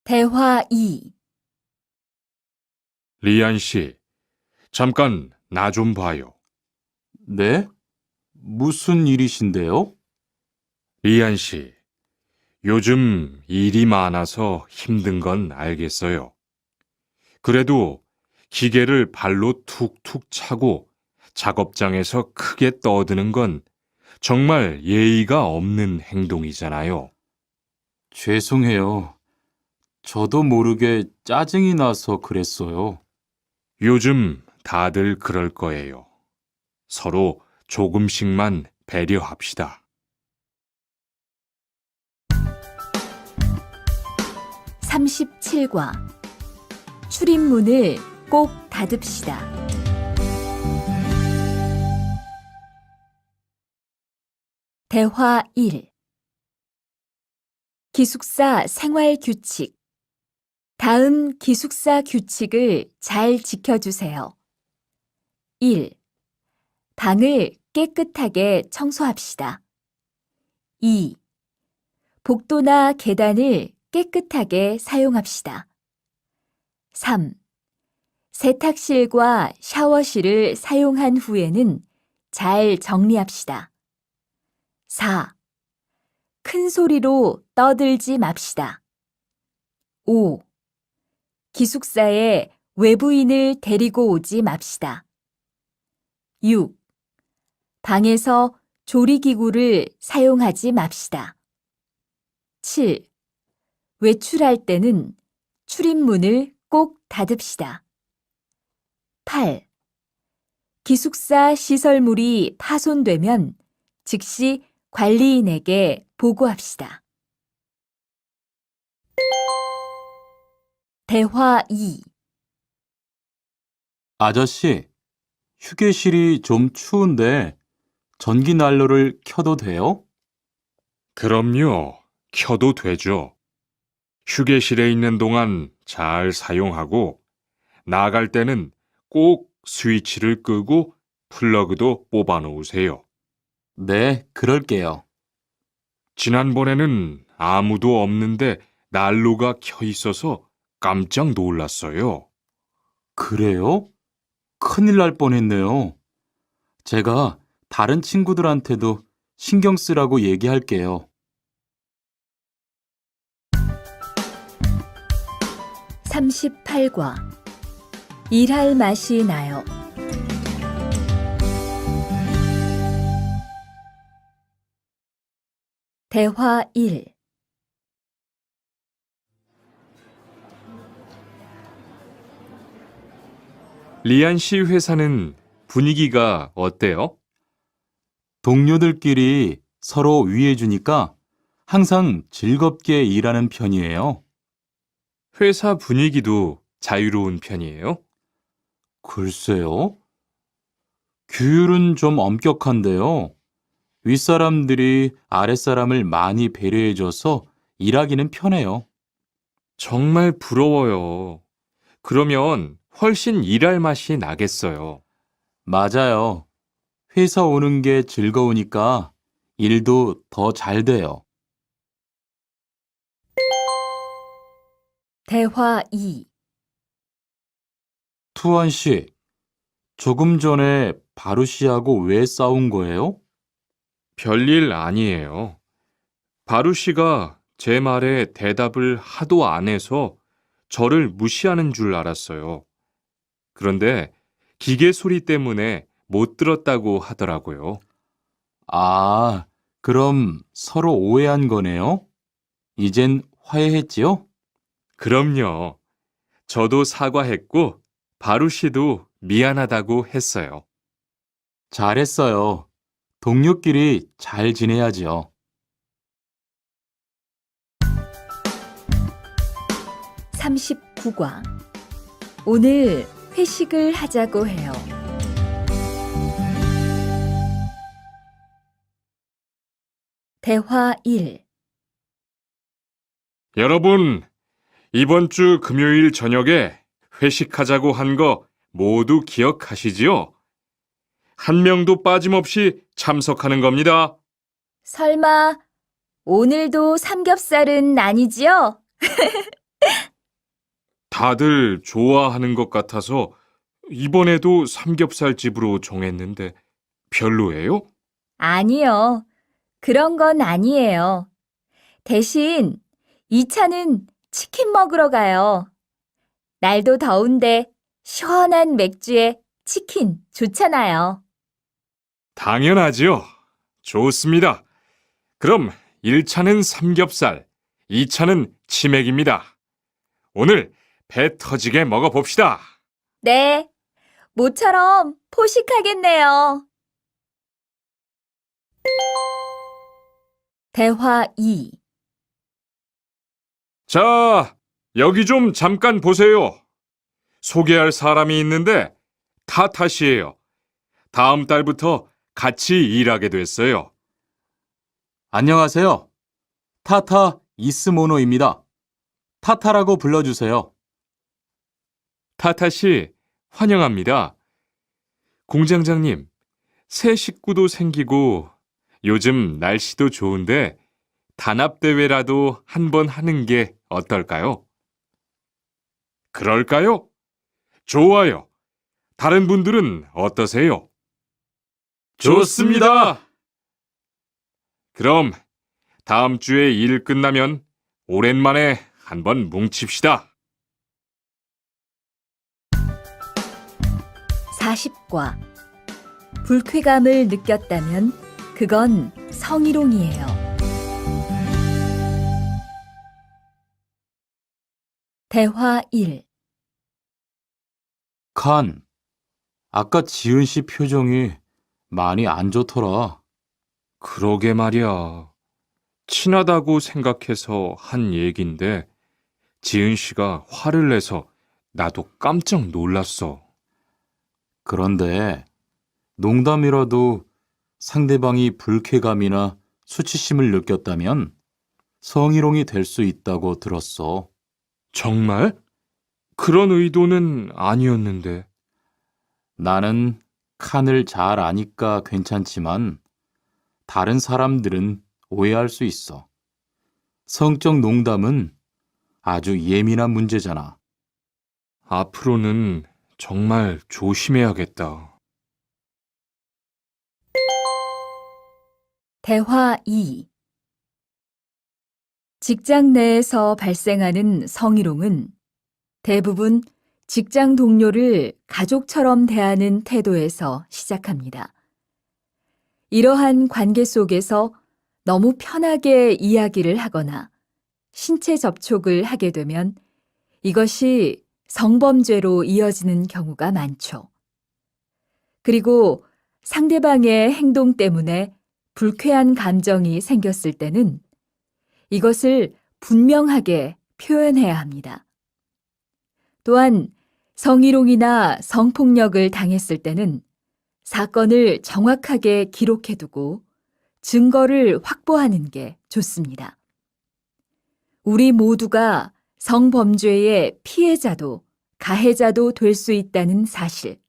대화 2. 리안 씨, 잠깐 나 좀 봐요. 네? 무슨 일이신데요? 리안 씨, 요즘 일이 많아서 힘든 건 알겠어요. 그래도 기계를 발로 툭툭 차고 작업장에서 크게 떠드는 건 정말 예의가 없는 행동이잖아요. 죄송해요. 저도 모르게 짜증이 나서 그랬어요. 요즘 다들 그럴 거예요. 서로 조금씩만 배려합시다. 37과 출입문을 꼭 닫읍시다. 대화 1. 기숙사 생활 규칙. 다음 기숙사 규칙을 잘 지켜주세요. 1. 방을 깨끗하게 청소합시다. 2. 복도나 계단을 깨끗하게 사용합시다. 3. 세탁실과 샤워실을 사용한 후에는 잘 정리합시다. 4. 큰 소리로 떠들지 맙시다. 5. 기숙사에 외부인을 데리고 오지 맙시다. 6. 방에서 조리기구를 사용하지 맙시다. 7. 외출할 때는 출입문을 꼭 닫읍시다. 8. 기숙사 시설물이 파손되면 즉시 관리인에게 보고합시다. 대화 2. 아저씨, 휴게실이 좀 추운데 전기 난로를 켜도 돼요? 그럼요. 켜도 되죠. 휴게실에 있는 동안 잘 사용하고 나갈 때는 꼭 스위치를 끄고 플러그도 뽑아 놓으세요. 네, 그럴게요. 지난번에는 아무도 없는데 난로가 켜 있어서 깜짝 놀랐어요. 그래요? 큰일 날 뻔했네요. 제가 다른 친구들한테도 신경 쓰라고 얘기할게요. 38과 일할 맛이 나요. 대화 1. 리안 씨 회사는 분위기가 어때요? 동료들끼리 서로 위해주니까 항상 즐겁게 일하는 편이에요. 회사 분위기도 자유로운 편이에요? 글쎄요. 규율은 좀 엄격한데요. 윗사람들이 아랫사람을 많이 배려해줘서 일하기는 편해요. 정말 부러워요. 그러면 훨씬 일할 맛이 나겠어요. 맞아요. 회사 오는 게 즐거우니까 일도 더 잘 돼요. 대화 2. 투안 씨, 조금 전에 바루 씨하고 왜 싸운 거예요? 별일 아니에요. 바루 씨가 제 말에 대답을 하도 안 해서 저를 무시하는 줄 알았어요. 그런데 기계 소리 때문에 못 들었다고 하더라고요. 아, 그럼 서로 오해한 거네요? 이젠 화해했지요? 그럼요. 저도 사과했고 바루 씨도 미안하다고 했어요. 잘했어요. 동료끼리 잘 지내야지요. 39과. 오늘 회식을 하자고 해요. 대화 1. 여러분, 이번 주 금요일 저녁에 회식하자고 한 거 모두 기억하시지요? 한 명도 빠짐없이 참석하는 겁니다. 설마 오늘도 삼겹살은 아니지요? 다들 좋아하는 것 같아서 이번에도 삼겹살 집으로 정했는데 별로예요? 아니요. 그런 건 아니에요. 대신 2차는 치킨 먹으러 가요. 날도 더운데 시원한 맥주에 치킨 좋잖아요. 당연하지요. 좋습니다. 그럼 1차는 삼겹살, 2차는 치맥입니다. 오늘 배 터지게 먹어봅시다. 네, 모처럼 포식하겠네요. 대화 2. 자, 여기 좀 잠깐 보세요. 소개할 사람이 있는데 타타 씨예요. 다음 달부터 같이 일하게 됐어요. 안녕하세요. 타타 이스모노입니다. 타타라고 불러주세요. 타타 씨, 환영합니다. 공장장님, 새 식구도 생기고 요즘 날씨도 좋은데 단합대회라도 한번 하는 게 어떨까요? 그럴까요? 좋아요. 다른 분들은 어떠세요? 좋습니다. 그럼 다음 주에 일 끝나면 오랜만에 한번 뭉칩시다. 40과. 불쾌감을 느꼈다면 그건 성희롱이에요. 대화 1. 칸, 아까 지은 씨 표정이 많이 안 좋더라. 그러게 말이야. 친하다고 생각해서 한 얘긴데 지은 씨가 화를 내서 나도 깜짝 놀랐어. 그런데 농담이라도 상대방이 불쾌감이나 수치심을 느꼈다면 성희롱이 될 수 있다고 들었어. 정말? 그런 의도는 아니었는데. 나는 칸을 잘 아니까 괜찮지만 다른 사람들은 오해할 수 있어. 성적 농담은 아주 예민한 문제잖아. 앞으로는 정말 조심해야겠다. 대화 2. 직장 내에서 발생하는 성희롱은 대부분 직장 동료를 가족처럼 대하는 태도에서 시작합니다. 이러한 관계 속에서 너무 편하게 이야기를 하거나 신체 접촉을 하게 되면 이것이 성범죄로 이어지는 경우가 많죠. 그리고 상대방의 행동 때문에 불쾌한 감정이 생겼을 때는 이것을 분명하게 표현해야 합니다. 또한 성희롱이나 성폭력을 당했을 때는 사건을 정확하게 기록해두고 증거를 확보하는 게 좋습니다. 우리 모두가 성범죄의 피해자도 가해자도 될 수 있다는 사실,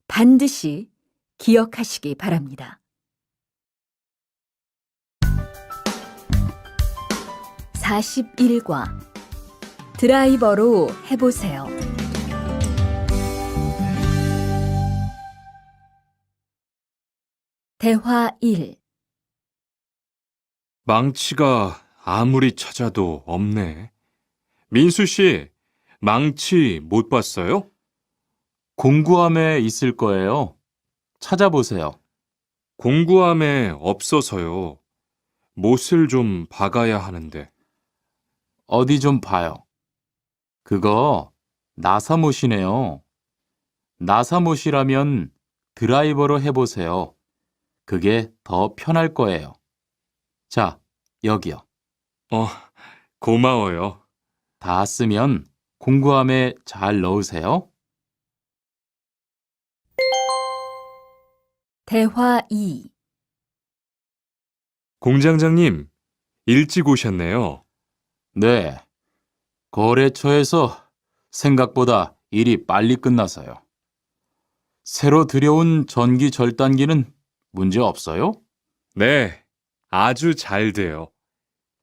반드시 기억하시기 바랍니다. 41과 드라이버로 해보세요. 대화 1. 망치가 아무리 찾아도 없네. 민수 씨, 망치 못 봤어요? 공구함에 있을 거예요. 찾아보세요. 공구함에 없어서요. 못을 좀 박아야 하는데. 어디 좀 봐요. 그거 나사못이네요. 나사못이라면 드라이버로 해보세요. 그게 더 편할 거예요. 자, 여기요. 고마워요. 다 쓰면 공구함에 잘 넣으세요. 대화 2. 공장장님, 일찍 오셨네요. 네. 거래처에서 생각보다 일이 빨리 끝나서요. 새로 들여온 전기 절단기는 문제 없어요? 네, 아주 잘 돼요.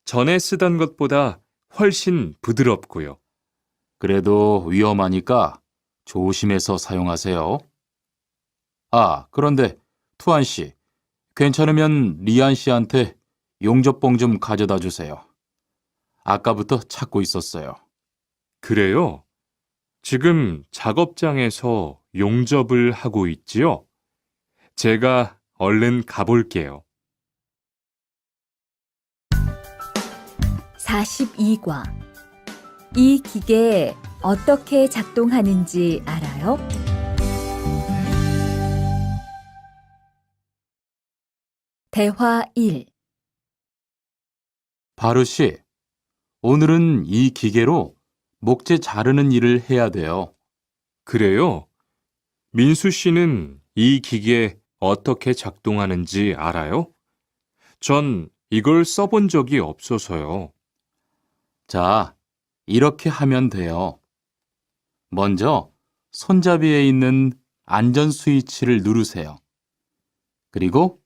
전에 쓰던 것보다 훨씬 부드럽고요. 그래도 위험하니까 조심해서 사용하세요. 아, 그런데 투안 씨, 괜찮으면 리안 씨한테 용접봉 좀 가져다 주세요. 아까부터 찾고 있었어요. 그래요? 지금 작업장에서 용접을 하고 있지요? 제가 얼른 가볼게요. 42과 이 기계 어떻게 작동하는지 알아요? 대화 1. 바루 씨, 오늘은 이 기계로 목재 자르는 일을 해야 돼요. 그래요? 민수 씨는 이 기계 어떻게 작동하는지 알아요? 전 이걸 써본 적이 없어서요. 자, 이렇게 하면 돼요. 먼저 손잡이에 있는 안전 스위치를 누르세요. 그리고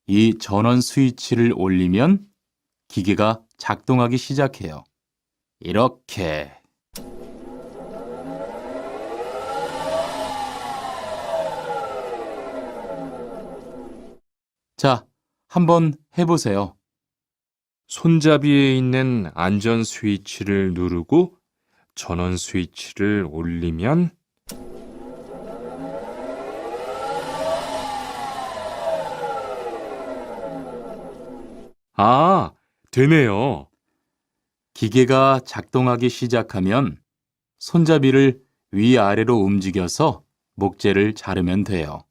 이 전원 스위치를 올리면 기계가 작동하기 시작해요. 이렇게. 자, 한번 해보세요. 손잡이에 있는 안전 스위치를 누르고 전원 스위치를 올리면 되네요. 기계가 작동하기 시작하면 손잡이를 위아래로 움직여서 목재를 자르면 돼요.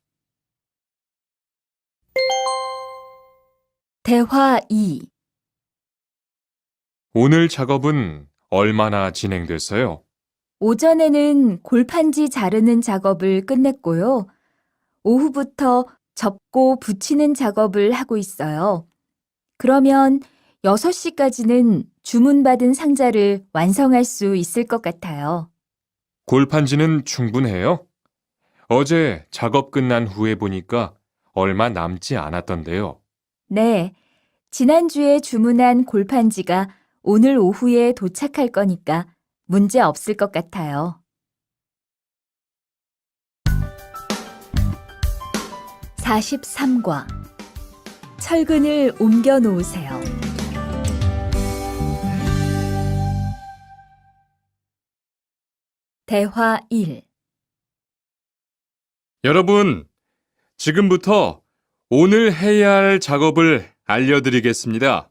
대화 2. 오늘 작업은 얼마나 진행됐어요? 오전에는 골판지 자르는 작업을 끝냈고요. 오후부터 접고 붙이는 작업을 하고 있어요. 그러면 6시까지는 주문받은 상자를 완성할 수 있을 것 같아요. 골판지는 충분해요? 어제 작업 끝난 후에 보니까 얼마 남지 않았던데요. 네, 지난주에 주문한 골판지가 오늘 오후에 도착할 거니까 문제 없을 것 같아요. 43과 철근을 옮겨 놓으세요. 대화 1. 여러분, 지금부터 오늘 해야 할 작업을 알려드리겠습니다.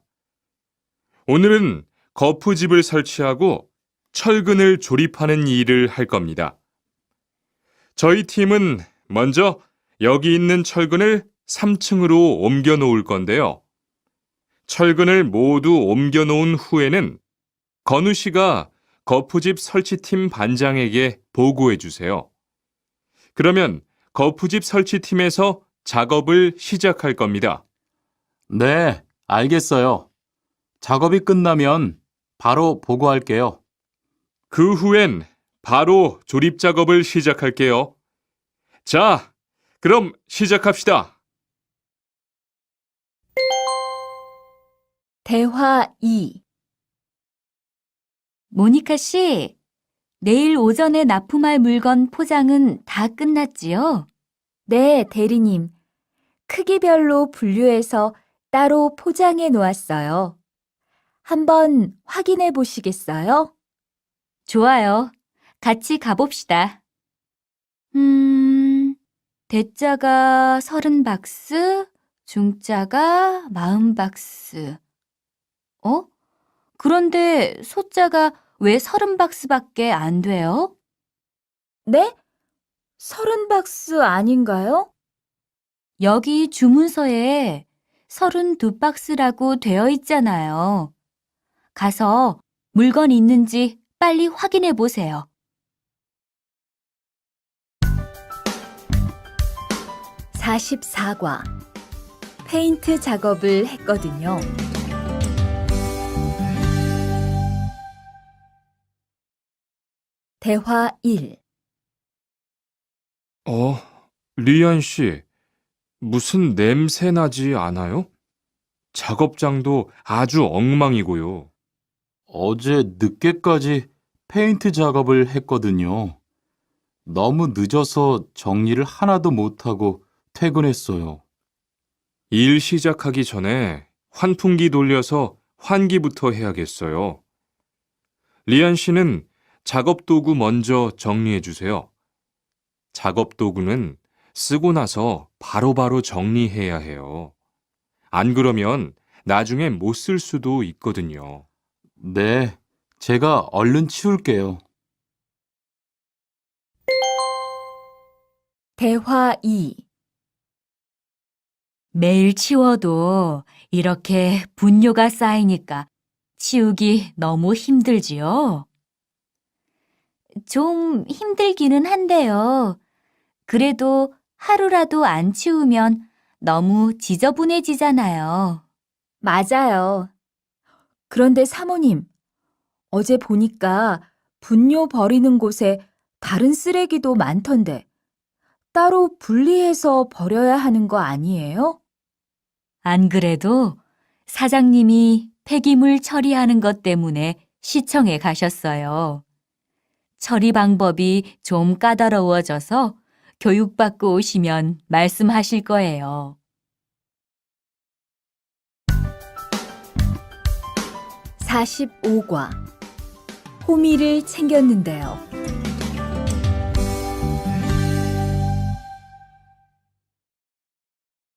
오늘은 거푸집을 설치하고 철근을 조립하는 일을 할 겁니다. 저희 팀은 먼저 여기 있는 철근을 3층으로 옮겨 놓을 건데요. 철근을 모두 옮겨 놓은 후에는 건우 씨가 거푸집 설치팀 반장에게 보고해 주세요. 그러면 거푸집 설치팀에서 작업을 시작할 겁니다. 네, 알겠어요. 작업이 끝나면 바로 보고할게요. 그 후엔 바로 조립 작업을 시작할게요. 자, 그럼 시작합시다. 대화 2. 모니카 씨, 내일 오전에 납품할 물건 포장은 다 끝났지요? 네, 대리님. 크기별로 분류해서 따로 포장해 놓았어요. 한번 확인해 보시겠어요? 좋아요. 같이 가봅시다. 대자가 30박스, 중자가 40박스. 그런데 소자가 왜 30박스밖에 안 돼요? 네? 30박스 아닌가요? 여기 주문서에 32박스라고 되어 있잖아요. 가서 물건 있는지 빨리 확인해 보세요. 44과 페인트 작업을 했거든요. 대화 1. 리안 씨, 무슨 냄새 나지 않아요? 작업장도 아주 엉망이고요. 어제 늦게까지 페인트 작업을 했거든요. 너무 늦어서 정리를 하나도 못하고 퇴근했어요. 일 시작하기 전에 환풍기 돌려서 환기부터 해야겠어요. 리안 씨는 작업 도구 먼저 정리해 주세요. 작업 도구는 쓰고 나서 바로바로 정리해야 해요. 안 그러면 나중에 못 쓸 수도 있거든요. 네, 제가 얼른 치울게요. 대화 2. 매일 치워도 이렇게 분뇨가 쌓이니까 치우기 너무 힘들지요? 좀 힘들기는 한데요. 그래도 하루라도 안 치우면 너무 지저분해지잖아요. 맞아요. 그런데 사모님, 어제 보니까 분뇨 버리는 곳에 다른 쓰레기도 많던데 따로 분리해서 버려야 하는 거 아니에요? 안 그래도 사장님이 폐기물 처리하는 것 때문에 시청에 가셨어요. 처리 방법이 좀 까다로워져서 교육받고 오시면 말씀하실 거예요. 45과 호미를 챙겼는데요.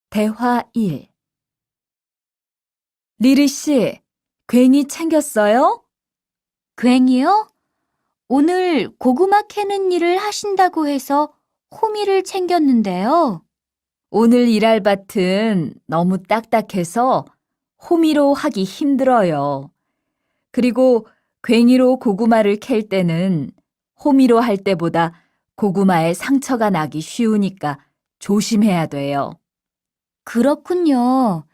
대화 1. 리르 씨, 괭이 챙겼어요? 괭이요? 오늘 고구마 캐는 일을 하신다고 해서 호미를 챙겼는데요. 오늘 일할 밭은 너무 딱딱해서 호미로 하기 힘들어요. 그리고 괭이로 고구마를 캘 때는 호미로 할 때보다 고구마에 상처가 나기 쉬우니까 조심해야 돼요. 그렇군요.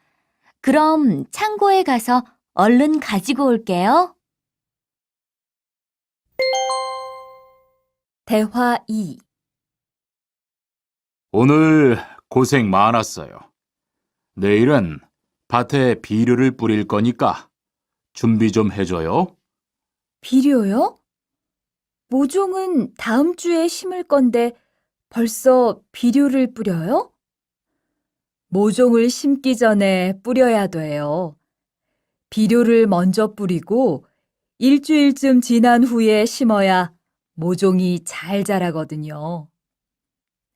그럼 창고에 가서 얼른 가지고 올게요. 대화 2. 오늘 고생 많았어요. 내일은 밭에 비료를 뿌릴 거니까 준비 좀 해줘요. 비료요? 모종은 다음 주에 심을 건데 벌써 비료를 뿌려요? 모종을 심기 전에 뿌려야 돼요. 비료를 먼저 뿌리고 일주일쯤 지난 후에 심어야 모종이 잘 자라거든요.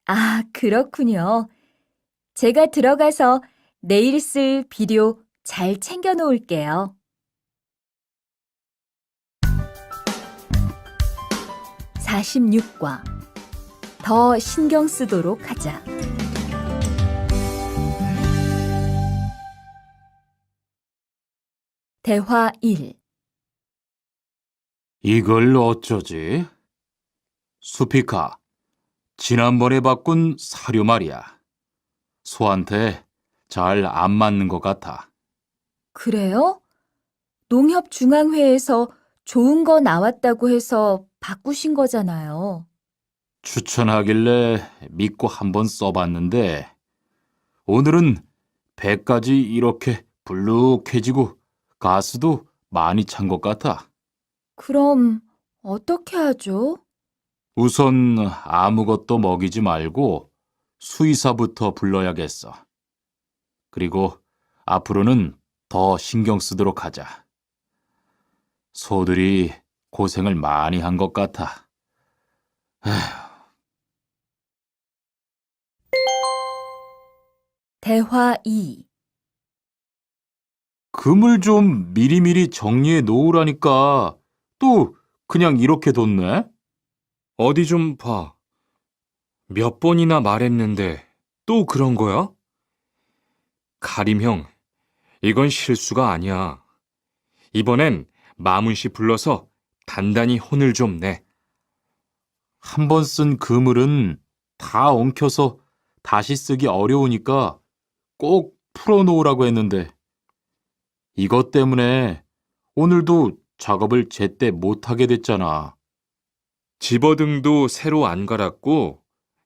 아, 그렇군요. 제가 들어가서 내일 쓸 비료 잘 챙겨 놓을게요. 46과 더 신경 쓰도록 하자. 대화 1. 이걸 어쩌지? 수피카, 지난번에 바꾼 사료 말이야. 소한테 잘 안 맞는 것 같아. 그래요? 농협중앙회에서 좋은 거 나왔다고 해서 바꾸신 거잖아요. 추천하길래 믿고 한번 써봤는데 오늘은 배까지 이렇게 불룩해지고 가스도 많이 찬 것 같아. 그럼 어떻게 하죠? 우선 아무것도 먹이지 말고 수의사부터 불러야겠어. 그리고 앞으로는 더 신경 쓰도록 하자. 소들이 고생을 많이 한 것 같아. 대화 2. 금을 좀 미리미리 정리해 놓으라니까 또 그냥 이렇게 뒀네? 어디 좀 봐. 몇 번이나 말했는데 또 그런 거야? 가림 형, 이건 실수가 아니야. 이번엔 마문 씨 불러서 단단히 혼을 좀 내. 한 번 쓴 그물은 다 엉켜서 다시 쓰기 어려우니까 꼭 풀어놓으라고 했는데 이것 때문에 오늘도 작업을 제때 못하게 됐잖아. 집어등도 새로 안 갈았고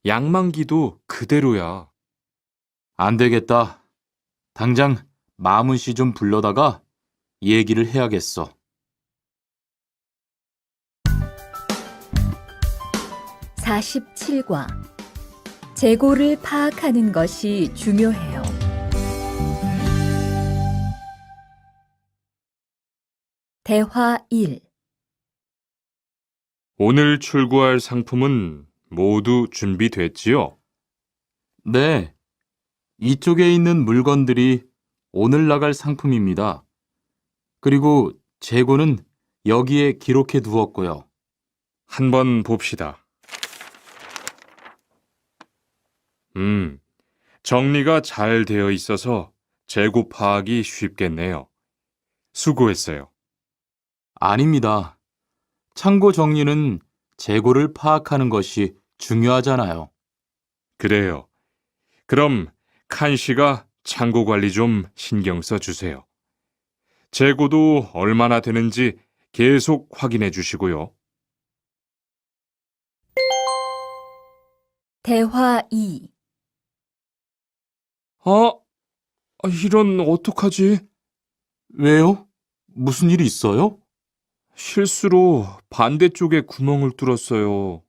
양만기도 그대로야. 안 되겠다. 당장 마문 씨 좀 불러다가 얘기를 해야겠어. 47과 재고를 파악하는 것이 중요해요. 대화 1. 오늘 출고할 상품은 모두 준비됐지요? 네, 이쪽에 있는 물건들이 오늘 나갈 상품입니다. 그리고 재고는 여기에 기록해 두었고요. 한번 봅시다. 정리가 잘 되어 있어서 재고 파악이 쉽겠네요. 수고했어요. 아닙니다. 창고 정리는 재고를 파악하는 것이 중요하잖아요. 그래요. 그럼 칸 씨가 창고 관리 좀 신경 써 주세요. 재고도 얼마나 되는지 계속 확인해 주시고요. 대화 2. 이런 어떡하지? 왜요? 무슨 일이 있어요? 실수로 반대쪽에 구멍을 뚫었어요.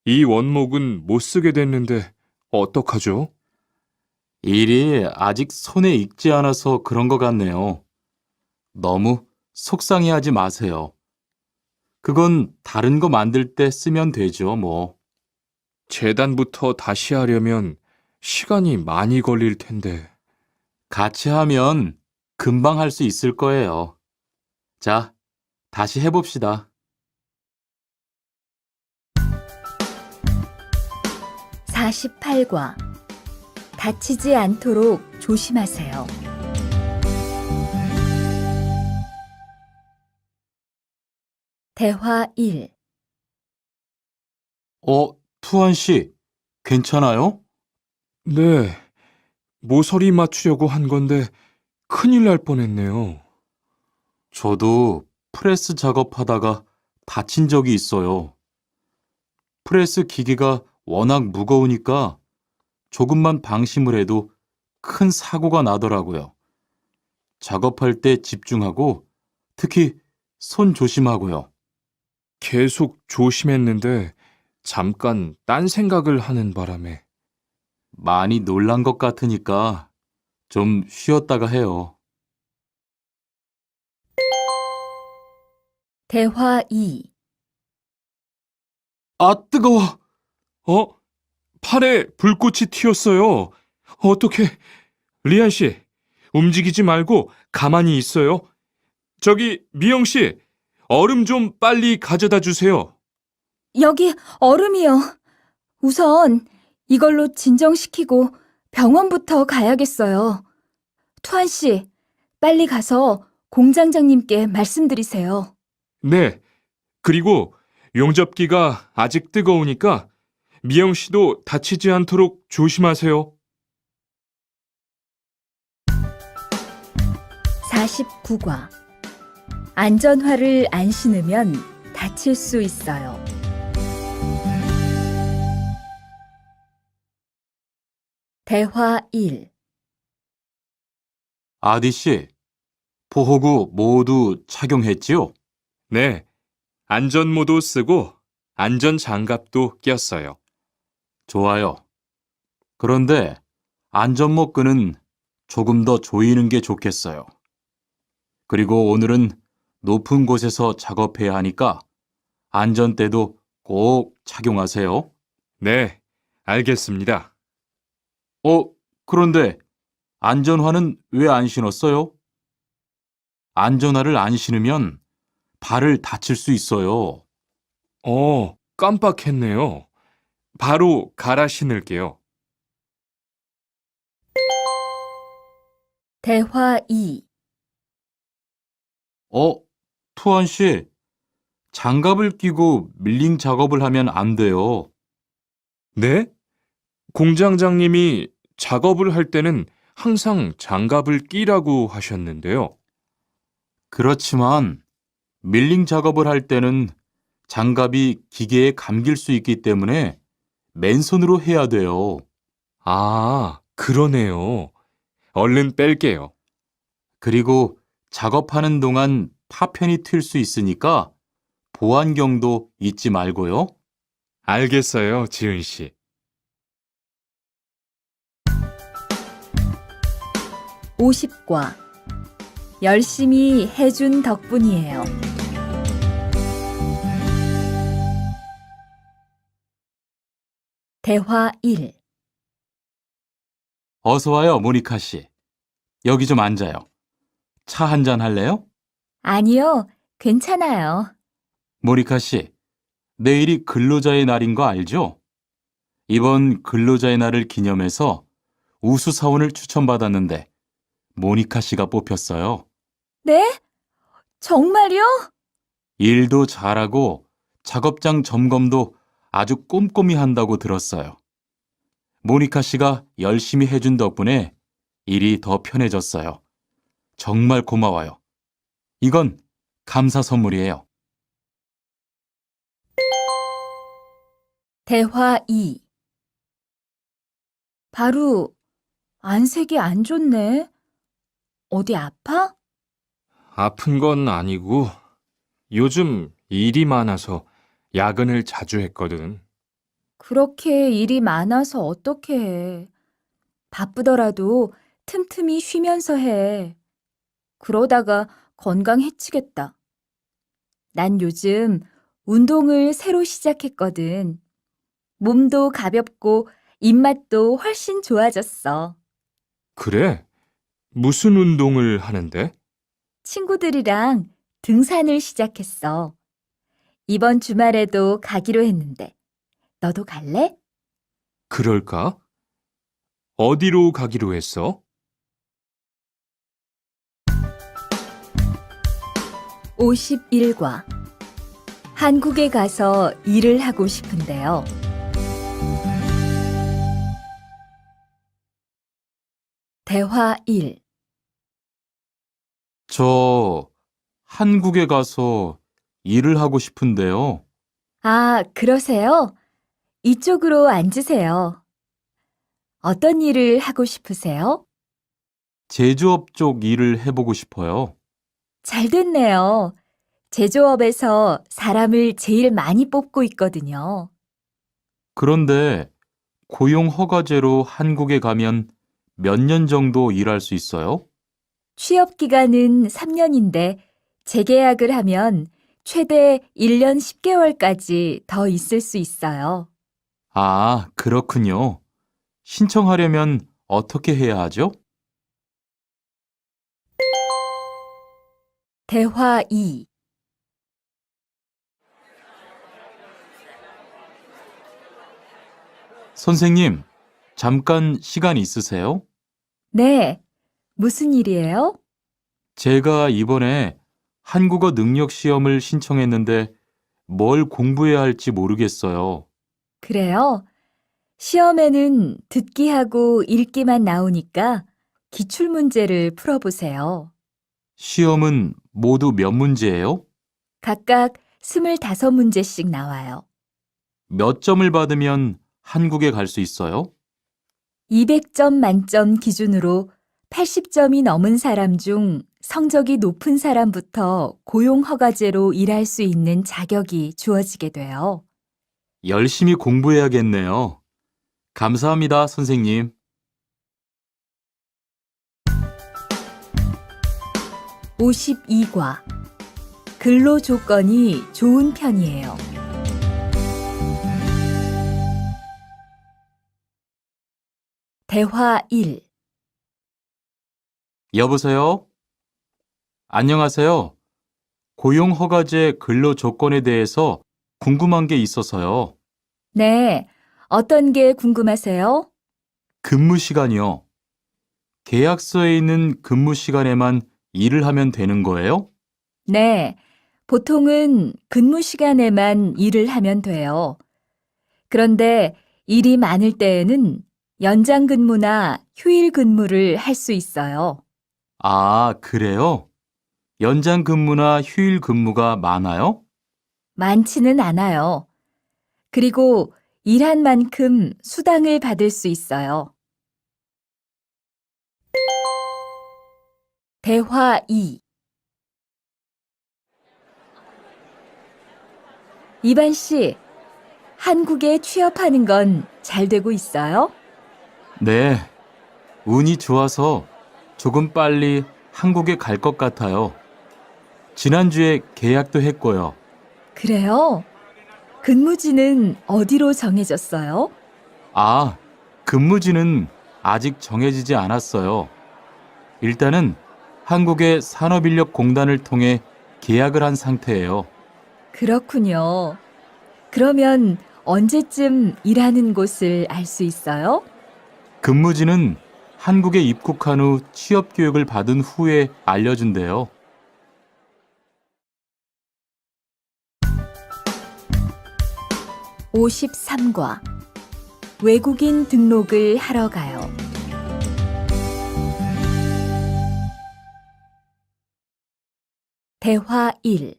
이 원목은 못 쓰게 됐는데 어떡하죠? 일이 아직 손에 익지 않아서 그런 것 같네요. 너무 속상해하지 마세요. 그건 다른 거 만들 때 쓰면 되죠, 뭐. 재단부터 다시 하려면 시간이 많이 걸릴 텐데. 같이 하면 금방 할 수 있을 거예요. 자, 다시 해봅시다. 48과 다치지 않도록 조심하세요. 대화 1. 투한 씨, 괜찮아요? 네, 모서리 맞추려고 한 건데 큰일 날 뻔했네요. 저도 프레스 작업하다가 다친 적이 있어요. 프레스 기계가 워낙 무거우니까 조금만 방심을 해도 큰 사고가 나더라고요. 작업할 때 집중하고 특히 손 조심하고요. 계속 조심했는데 잠깐 딴 생각을 하는 바람에. 많이 놀란 것 같으니까 좀 쉬었다가 해요. 대화 2. 아, 뜨거워! 팔에 불꽃이 튀었어요. 어떻게 리안 씨, 움직이지 말고 가만히 있어요. 저기, 미영 씨, 얼음 좀 빨리 가져다 주세요. 여기 얼음이요. 우선 이걸로 진정시키고 병원부터 가야겠어요. 투한 씨, 빨리 가서 공장장님께 말씀드리세요. 네, 그리고 용접기가 아직 뜨거우니까 미영 씨도 다치지 않도록 조심하세요. 49과. 안전화를 안 신으면 다칠 수 있어요. 대화 1. 아디 씨, 보호구 모두 착용했지요? 네, 안전모도 쓰고 안전장갑도 꼈어요. 좋아요. 그런데 안전모 끈은 조금 더 조이는 게 좋겠어요. 그리고 오늘은 높은 곳에서 작업해야 하니까 안전대도 꼭 착용하세요. 네, 알겠습니다. 그런데 안전화는 왜 안 신었어요? 안전화를 안 신으면 발을 다칠 수 있어요. 깜빡했네요. 바로 갈아 신을게요. 대화 2. 투원 씨, 장갑을 끼고 밀링 작업을 하면 안 돼요. 네? 공장장님이 작업을 할 때는 항상 장갑을 끼라고 하셨는데요. 그렇지만 밀링 작업을 할 때는 장갑이 기계에 감길 수 있기 때문에 맨손으로 해야 돼요. 아, 그러네요. 얼른 뺄게요. 그리고 작업하는 동안 파편이 튈 수 있으니까 보안경도 잊지 말고요. 알겠어요, 지은 씨. 50과. 열심히 해준 덕분이에요. 대화 1. 어서 와요, 모니카 씨. 여기 좀 앉아요. 차 한잔 할래요? 아니요, 괜찮아요. 모니카 씨, 내일이 근로자의 날인 거 알죠? 이번 근로자의 날을 기념해서 우수사원을 추천받았는데 모니카 씨가 뽑혔어요. 네? 정말요? 일도 잘하고 작업장 점검도 아주 꼼꼼히 한다고 들었어요. 모니카 씨가 열심히 해준 덕분에 일이 더 편해졌어요. 정말 고마워요. 이건 감사 선물이에요. 대화 2. 바로 안색이 안 좋네. 어디 아파? 아픈 건 아니고 요즘 일이 많아서 야근을 자주 했거든. 그렇게 일이 많아서 어떻게 해. 바쁘더라도 틈틈이 쉬면서 해. 그러다가 건강 해치겠다. 난 요즘 운동을 새로 시작했거든. 몸도 가볍고 입맛도 훨씬 좋아졌어. 그래? 무슨 운동을 하는데? 친구들이랑 등산을 시작했어. 이번 주말에도 가기로 했는데, 너도 갈래? 그럴까? 어디로 가기로 했어? 51과. 한국에 가서 일을 하고 싶은데요. 대화 1. 저 한국에 가서 일을 하고 싶은데요. 아, 그러세요? 이쪽으로 앉으세요. 어떤 일을 하고 싶으세요? 제조업 쪽 일을 해보고 싶어요. 잘 됐네요. 제조업에서 사람을 제일 많이 뽑고 있거든요. 그런데 고용 허가제로 한국에 가면 몇 년 정도 일할 수 있어요? 취업 기간은 3년인데 재계약을 하면 최대 1년 10개월까지 더 있을 수 있어요. 아, 그렇군요. 신청하려면 어떻게 해야 하죠? 대화 2. 선생님, 잠깐 시간 있으세요? 네. 무슨 일이에요? 제가 이번에 한국어 능력 시험을 신청했는데 뭘 공부해야 할지 모르겠어요. 그래요? 시험에는 듣기하고 읽기만 나오니까 기출문제를 풀어보세요. 시험은 모두 몇 문제예요? 각각 25문제씩 나와요. 몇 점을 받으면 한국에 갈 수 있어요? 200점 만점 기준으로 80점이 넘은 사람 중 성적이 높은 사람부터 고용허가제로 일할 수 있는 자격이 주어지게 돼요. 열심히 공부해야겠네요. 감사합니다, 선생님. 52과. 근로 조건이 좋은 편이에요. 대화 1. 여보세요? 안녕하세요. 고용허가제 근로 조건에 대해서 궁금한 게 있어서요. 네. 어떤 게 궁금하세요? 근무 시간이요. 계약서에 있는 근무 시간에만 일을 하면 되는 거예요? 네. 보통은 근무 시간에만 일을 하면 돼요. 그런데 일이 많을 때에는 연장 근무나 휴일 근무를 할 수 있어요. 아, 그래요? 연장 근무나 휴일 근무가 많아요? 많지는 않아요. 그리고 일한 만큼 수당을 받을 수 있어요. 대화 2. 이반 씨, 한국에 취업하는 건 잘 되고 있어요? 네. 운이 좋아서 조금 빨리 한국에 갈 것 같아요. 지난주에 계약도 했고요. 그래요? 근무지는 어디로 정해졌어요? 아, 근무지는 아직 정해지지 않았어요. 일단은 한국의 산업인력공단을 통해 계약을 한 상태예요. 그렇군요. 그러면 언제쯤 일하는 곳을 알 수 있어요? 근무지는 한국에 입국한 후 취업 교육을 받은 후에 알려준대요. 53과. 외국인 등록을 하러 가요. 대화 1.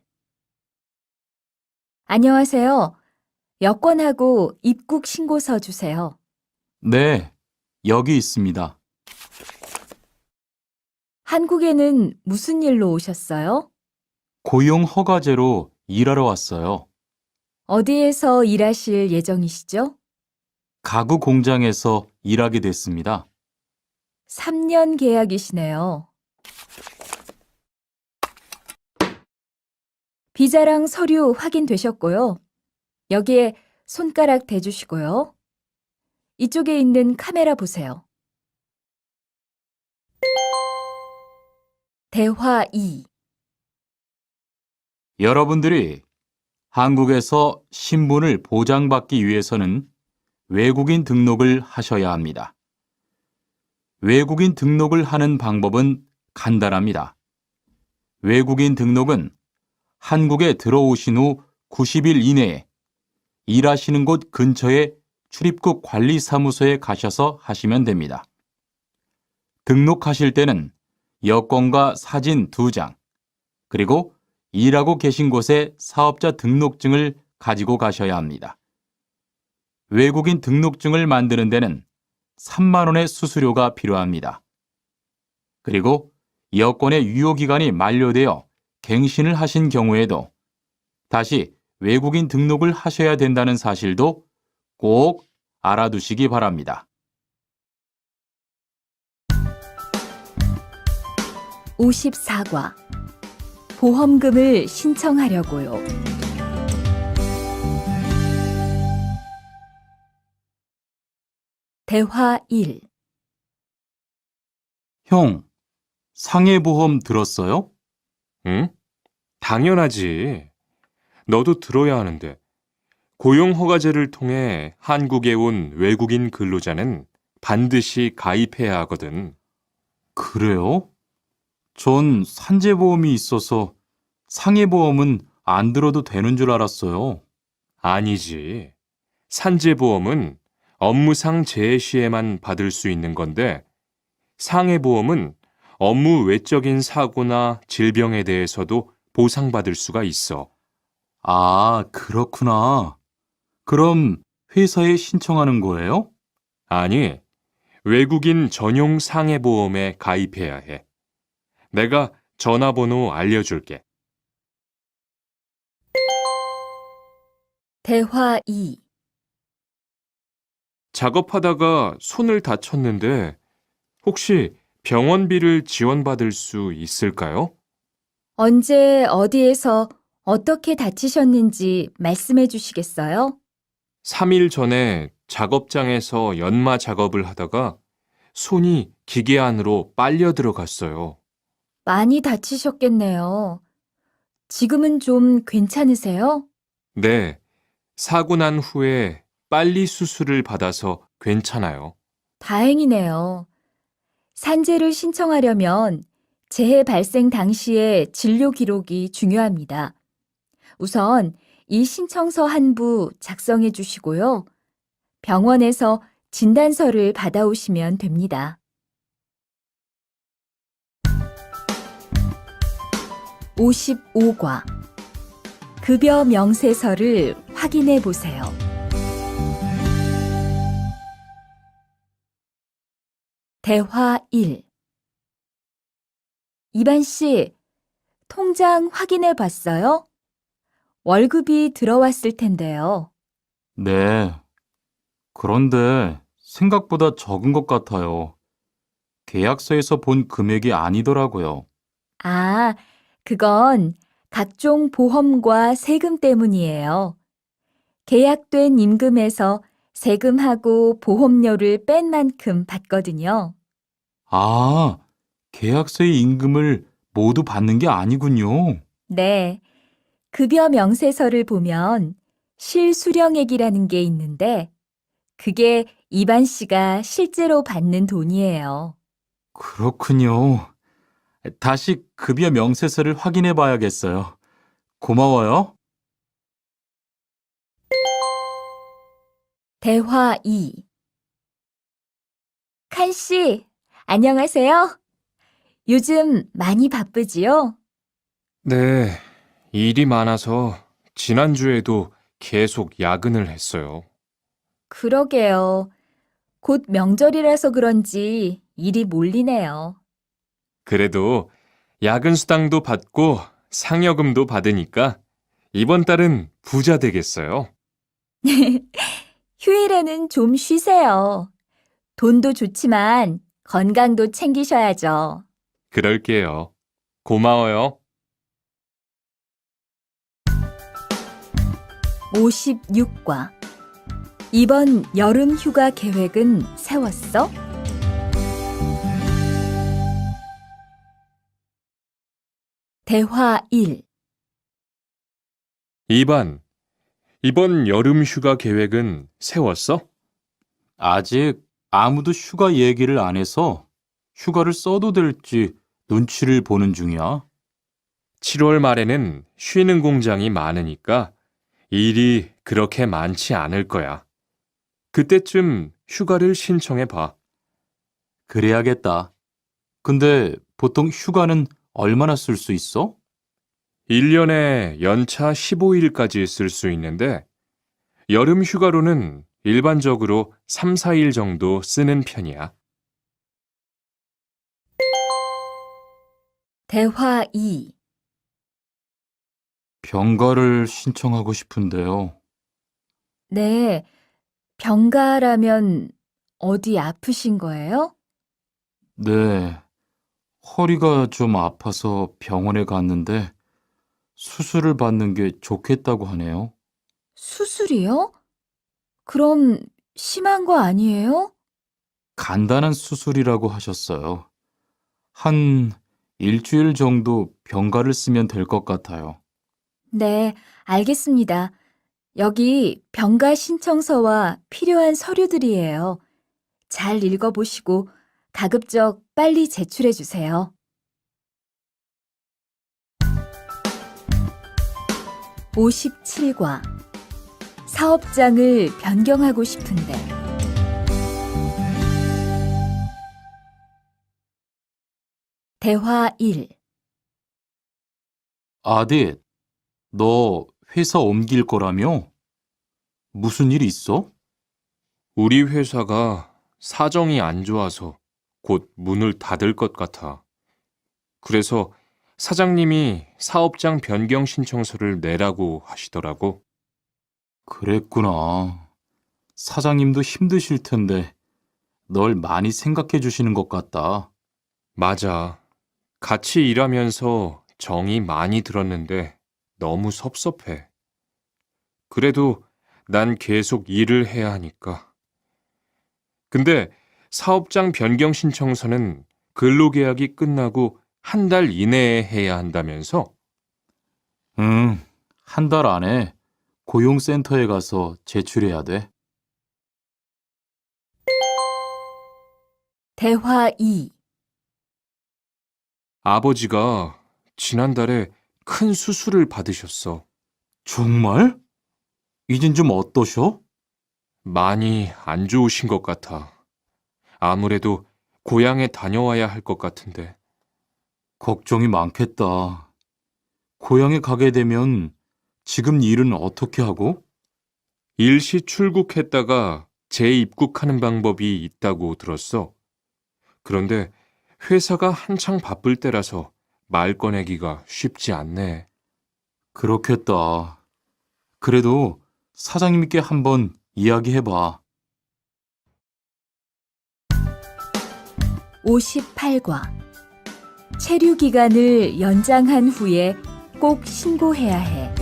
안녕하세요. 여권하고 입국 신고서 주세요. 네, 여기 있습니다. 한국에는 무슨 일로 오셨어요? 고용 허가제로 일하러 왔어요. 어디에서 일하실 예정이시죠? 가구 공장에서 일하게 됐습니다. 3년 계약이시네요. 비자랑 서류 확인되셨고요. 여기에 손가락 대주시고요. 이쪽에 있는 카메라 보세요. 대화 2. 여러분들이 한국에서 신분을 보장받기 위해서는 외국인 등록을 하셔야 합니다. 외국인 등록을 하는 방법은 간단합니다. 외국인 등록은 한국에 들어오신 후 90일 이내에 일하시는 곳 근처의 출입국 관리사무소에 가셔서 하시면 됩니다. 등록하실 때는 여권과 사진 2장, 그리고 일하고 계신 곳의 사업자 등록증을 가지고 가셔야 합니다. 외국인 등록증을 만드는 데는 3만 원의 수수료가 필요합니다. 그리고 여권의 유효기간이 만료되어 갱신을 하신 경우에도 다시 외국인 등록을 하셔야 된다는 사실도 꼭 알아두시기 바랍니다. 54과. 보험금을 신청하려고요. 대화 1. 형, 상해보험 들었어요? 응? 당연하지. 너도 들어야 하는데. 고용허가제를 통해 한국에 온 외국인 근로자는 반드시 가입해야 하거든. 그래요? 전 산재보험이 있어서 상해보험은 안 들어도 되는 줄 알았어요. 아니지. 산재보험은 업무상 재해 시에만 받을 수 있는 건데, 상해보험은 업무 외적인 사고나 질병에 대해서도 보상받을 수가 있어. 아, 그렇구나. 그럼 회사에 신청하는 거예요? 아니, 외국인 전용 상해보험에 가입해야 해. 내가 전화번호 알려줄게. 대화 2. 작업하다가 손을 다쳤는데 혹시 병원비를 지원받을 수 있을까요? 언제 어디에서 어떻게 다치셨는지 말씀해 주시겠어요? 3일 전에 작업장에서 연마 작업을 하다가 손이 기계 안으로 빨려 들어갔어요. 많이 다치셨겠네요. 지금은 좀 괜찮으세요? 네, 사고 난 후에 빨리 수술을 받아서 괜찮아요. 다행이네요. 산재를 신청하려면 재해 발생 당시의 진료 기록이 중요합니다. 우선 이 신청서 한 부 작성해 주시고요. 병원에서 진단서를 받아오시면 됩니다. 55과 급여 명세서를 확인해 보세요. 대화 1. 이반 씨, 통장 확인해 봤어요? 월급이 들어왔을 텐데요. 네. 그런데 생각보다 적은 것 같아요. 계약서에서 본 금액이 아니더라고요. 아, 그건 각종 보험과 세금 때문이에요. 계약된 임금에서 세금하고 보험료를 뺀 만큼 받거든요. 아, 계약서의 임금을 모두 받는 게 아니군요. 네, 급여 명세서를 보면 실수령액이라는 게 있는데 그게 이반 씨가 실제로 받는 돈이에요. 그렇군요. 다시 급여 명세서를 확인해 봐야겠어요. 고마워요. 대화 2. 칸 씨, 안녕하세요. 요즘 많이 바쁘지요? 네, 일이 많아서 지난주에도 계속 야근을 했어요. 그러게요. 곧 명절이라서 그런지 일이 몰리네요. 그래도 야근 수당도 받고 상여금도 받으니까 이번 달은 부자 되겠어요. 휴일에는 좀 쉬세요. 돈도 좋지만 건강도 챙기셔야죠. 그럴게요. 고마워요. 56과 이번 여름 휴가 계획은 세웠어? 대화 1. 2번, 이번 여름 휴가 계획은 세웠어? 아직 아무도 휴가 얘기를 안 해서 휴가를 써도 될지 눈치를 보는 중이야. 7월 말에는 쉬는 공장이 많으니까 일이 그렇게 많지 않을 거야. 그때쯤 휴가를 신청해 봐. 그래야겠다. 근데 보통 휴가는 얼마나 쓸 수 있어? 1년에 연차 15일까지 쓸 수 있는데 여름 휴가로는 일반적으로 3, 4일 정도 쓰는 편이야. 대화 2. 병가를 신청하고 싶은데요. 네, 병가라면 어디 아프신 거예요? 네, 허리가 좀 아파서 병원에 갔는데 수술을 받는 게 좋겠다고 하네요. 수술이요? 그럼 심한 거 아니에요? 간단한 수술이라고 하셨어요. 한 일주일 정도 병가를 쓰면 될 것 같아요. 네, 알겠습니다. 여기 병가 신청서와 필요한 서류들이에요. 잘 읽어보시고 가급적 빨리 제출해 주세요. 57과 사업장을 변경하고 싶은데 대화 1. 아딧, 너 회사 옮길 거라며? 무슨 일 있어? 우리 회사가 사정이 안 좋아서 곧 문을 닫을 것 같아. 그래서 사장님이 사업장 변경 신청서를 내라고 하시더라고. 그랬구나. 사장님도 힘드실 텐데 널 많이 생각해 주시는 것 같다. 맞아. 같이 일하면서 정이 많이 들었는데 너무 섭섭해. 그래도 난 계속 일을 해야 하니까. 근데 사업장 변경 신청서는 근로계약이 끝나고 한 달 이내에 해야 한다면서? 응, 한 달 안에 고용센터에 가서 제출해야 돼. 대화 2. 아버지가 지난달에 큰 수술을 받으셨어. 정말? 이젠 좀 어떠셔? 많이 안 좋으신 것 같아. 아무래도 고향에 다녀와야 할 것 같은데. 걱정이 많겠다. 고향에 가게 되면 지금 일은 어떻게 하고? 일시 출국했다가 재입국하는 방법이 있다고 들었어. 그런데 회사가 한창 바쁠 때라서 말 꺼내기가 쉽지 않네. 그렇겠다. 그래도 사장님께 한번 이야기해봐. 58과 체류 기간을 연장한 후에 꼭 신고해야 해.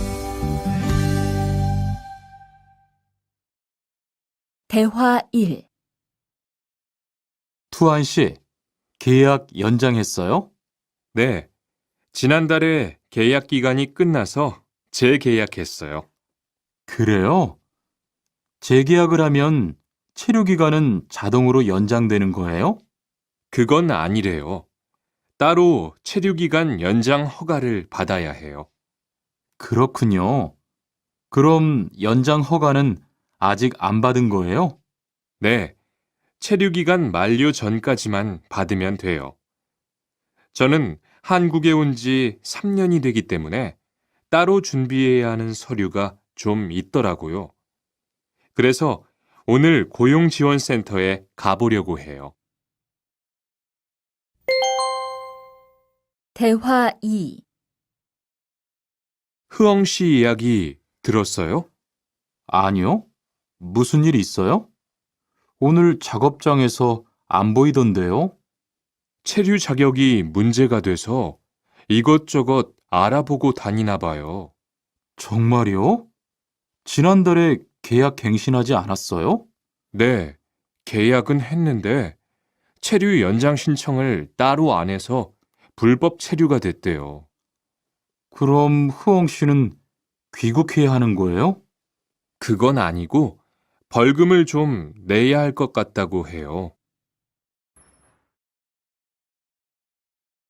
대화 1. 투안 씨, 계약 연장했어요? 네, 지난달에 계약 기간이 끝나서 재계약했어요. 그래요? 재계약을 하면 체류 기간은 자동으로 연장되는 거예요? 그건 아니래요. 따로 체류기간 연장 허가를 받아야 해요. 그렇군요. 그럼 연장 허가는 아직 안 받은 거예요? 네, 체류기간 만료 전까지만 받으면 돼요. 저는 한국에 온 지 3년이 되기 때문에 따로 준비해야 하는 서류가 좀 있더라고요. 그래서 오늘 고용지원센터에 가보려고 해요. 대화 2. 흐엉 씨 이야기 들었어요? 아니요. 무슨 일 있어요? 오늘 작업장에서 안 보이던데요? 체류 자격이 문제가 돼서 이것저것 알아보고 다니나 봐요. 정말요? 지난달에 계약 갱신하지 않았어요? 네, 계약은 했는데 체류 연장 신청을 따로 안 해서 불법 체류가 됐대요. 그럼 흐엉 씨는 귀국해야 하는 거예요? 그건 아니고 벌금을 좀 내야 할 것 같다고 해요.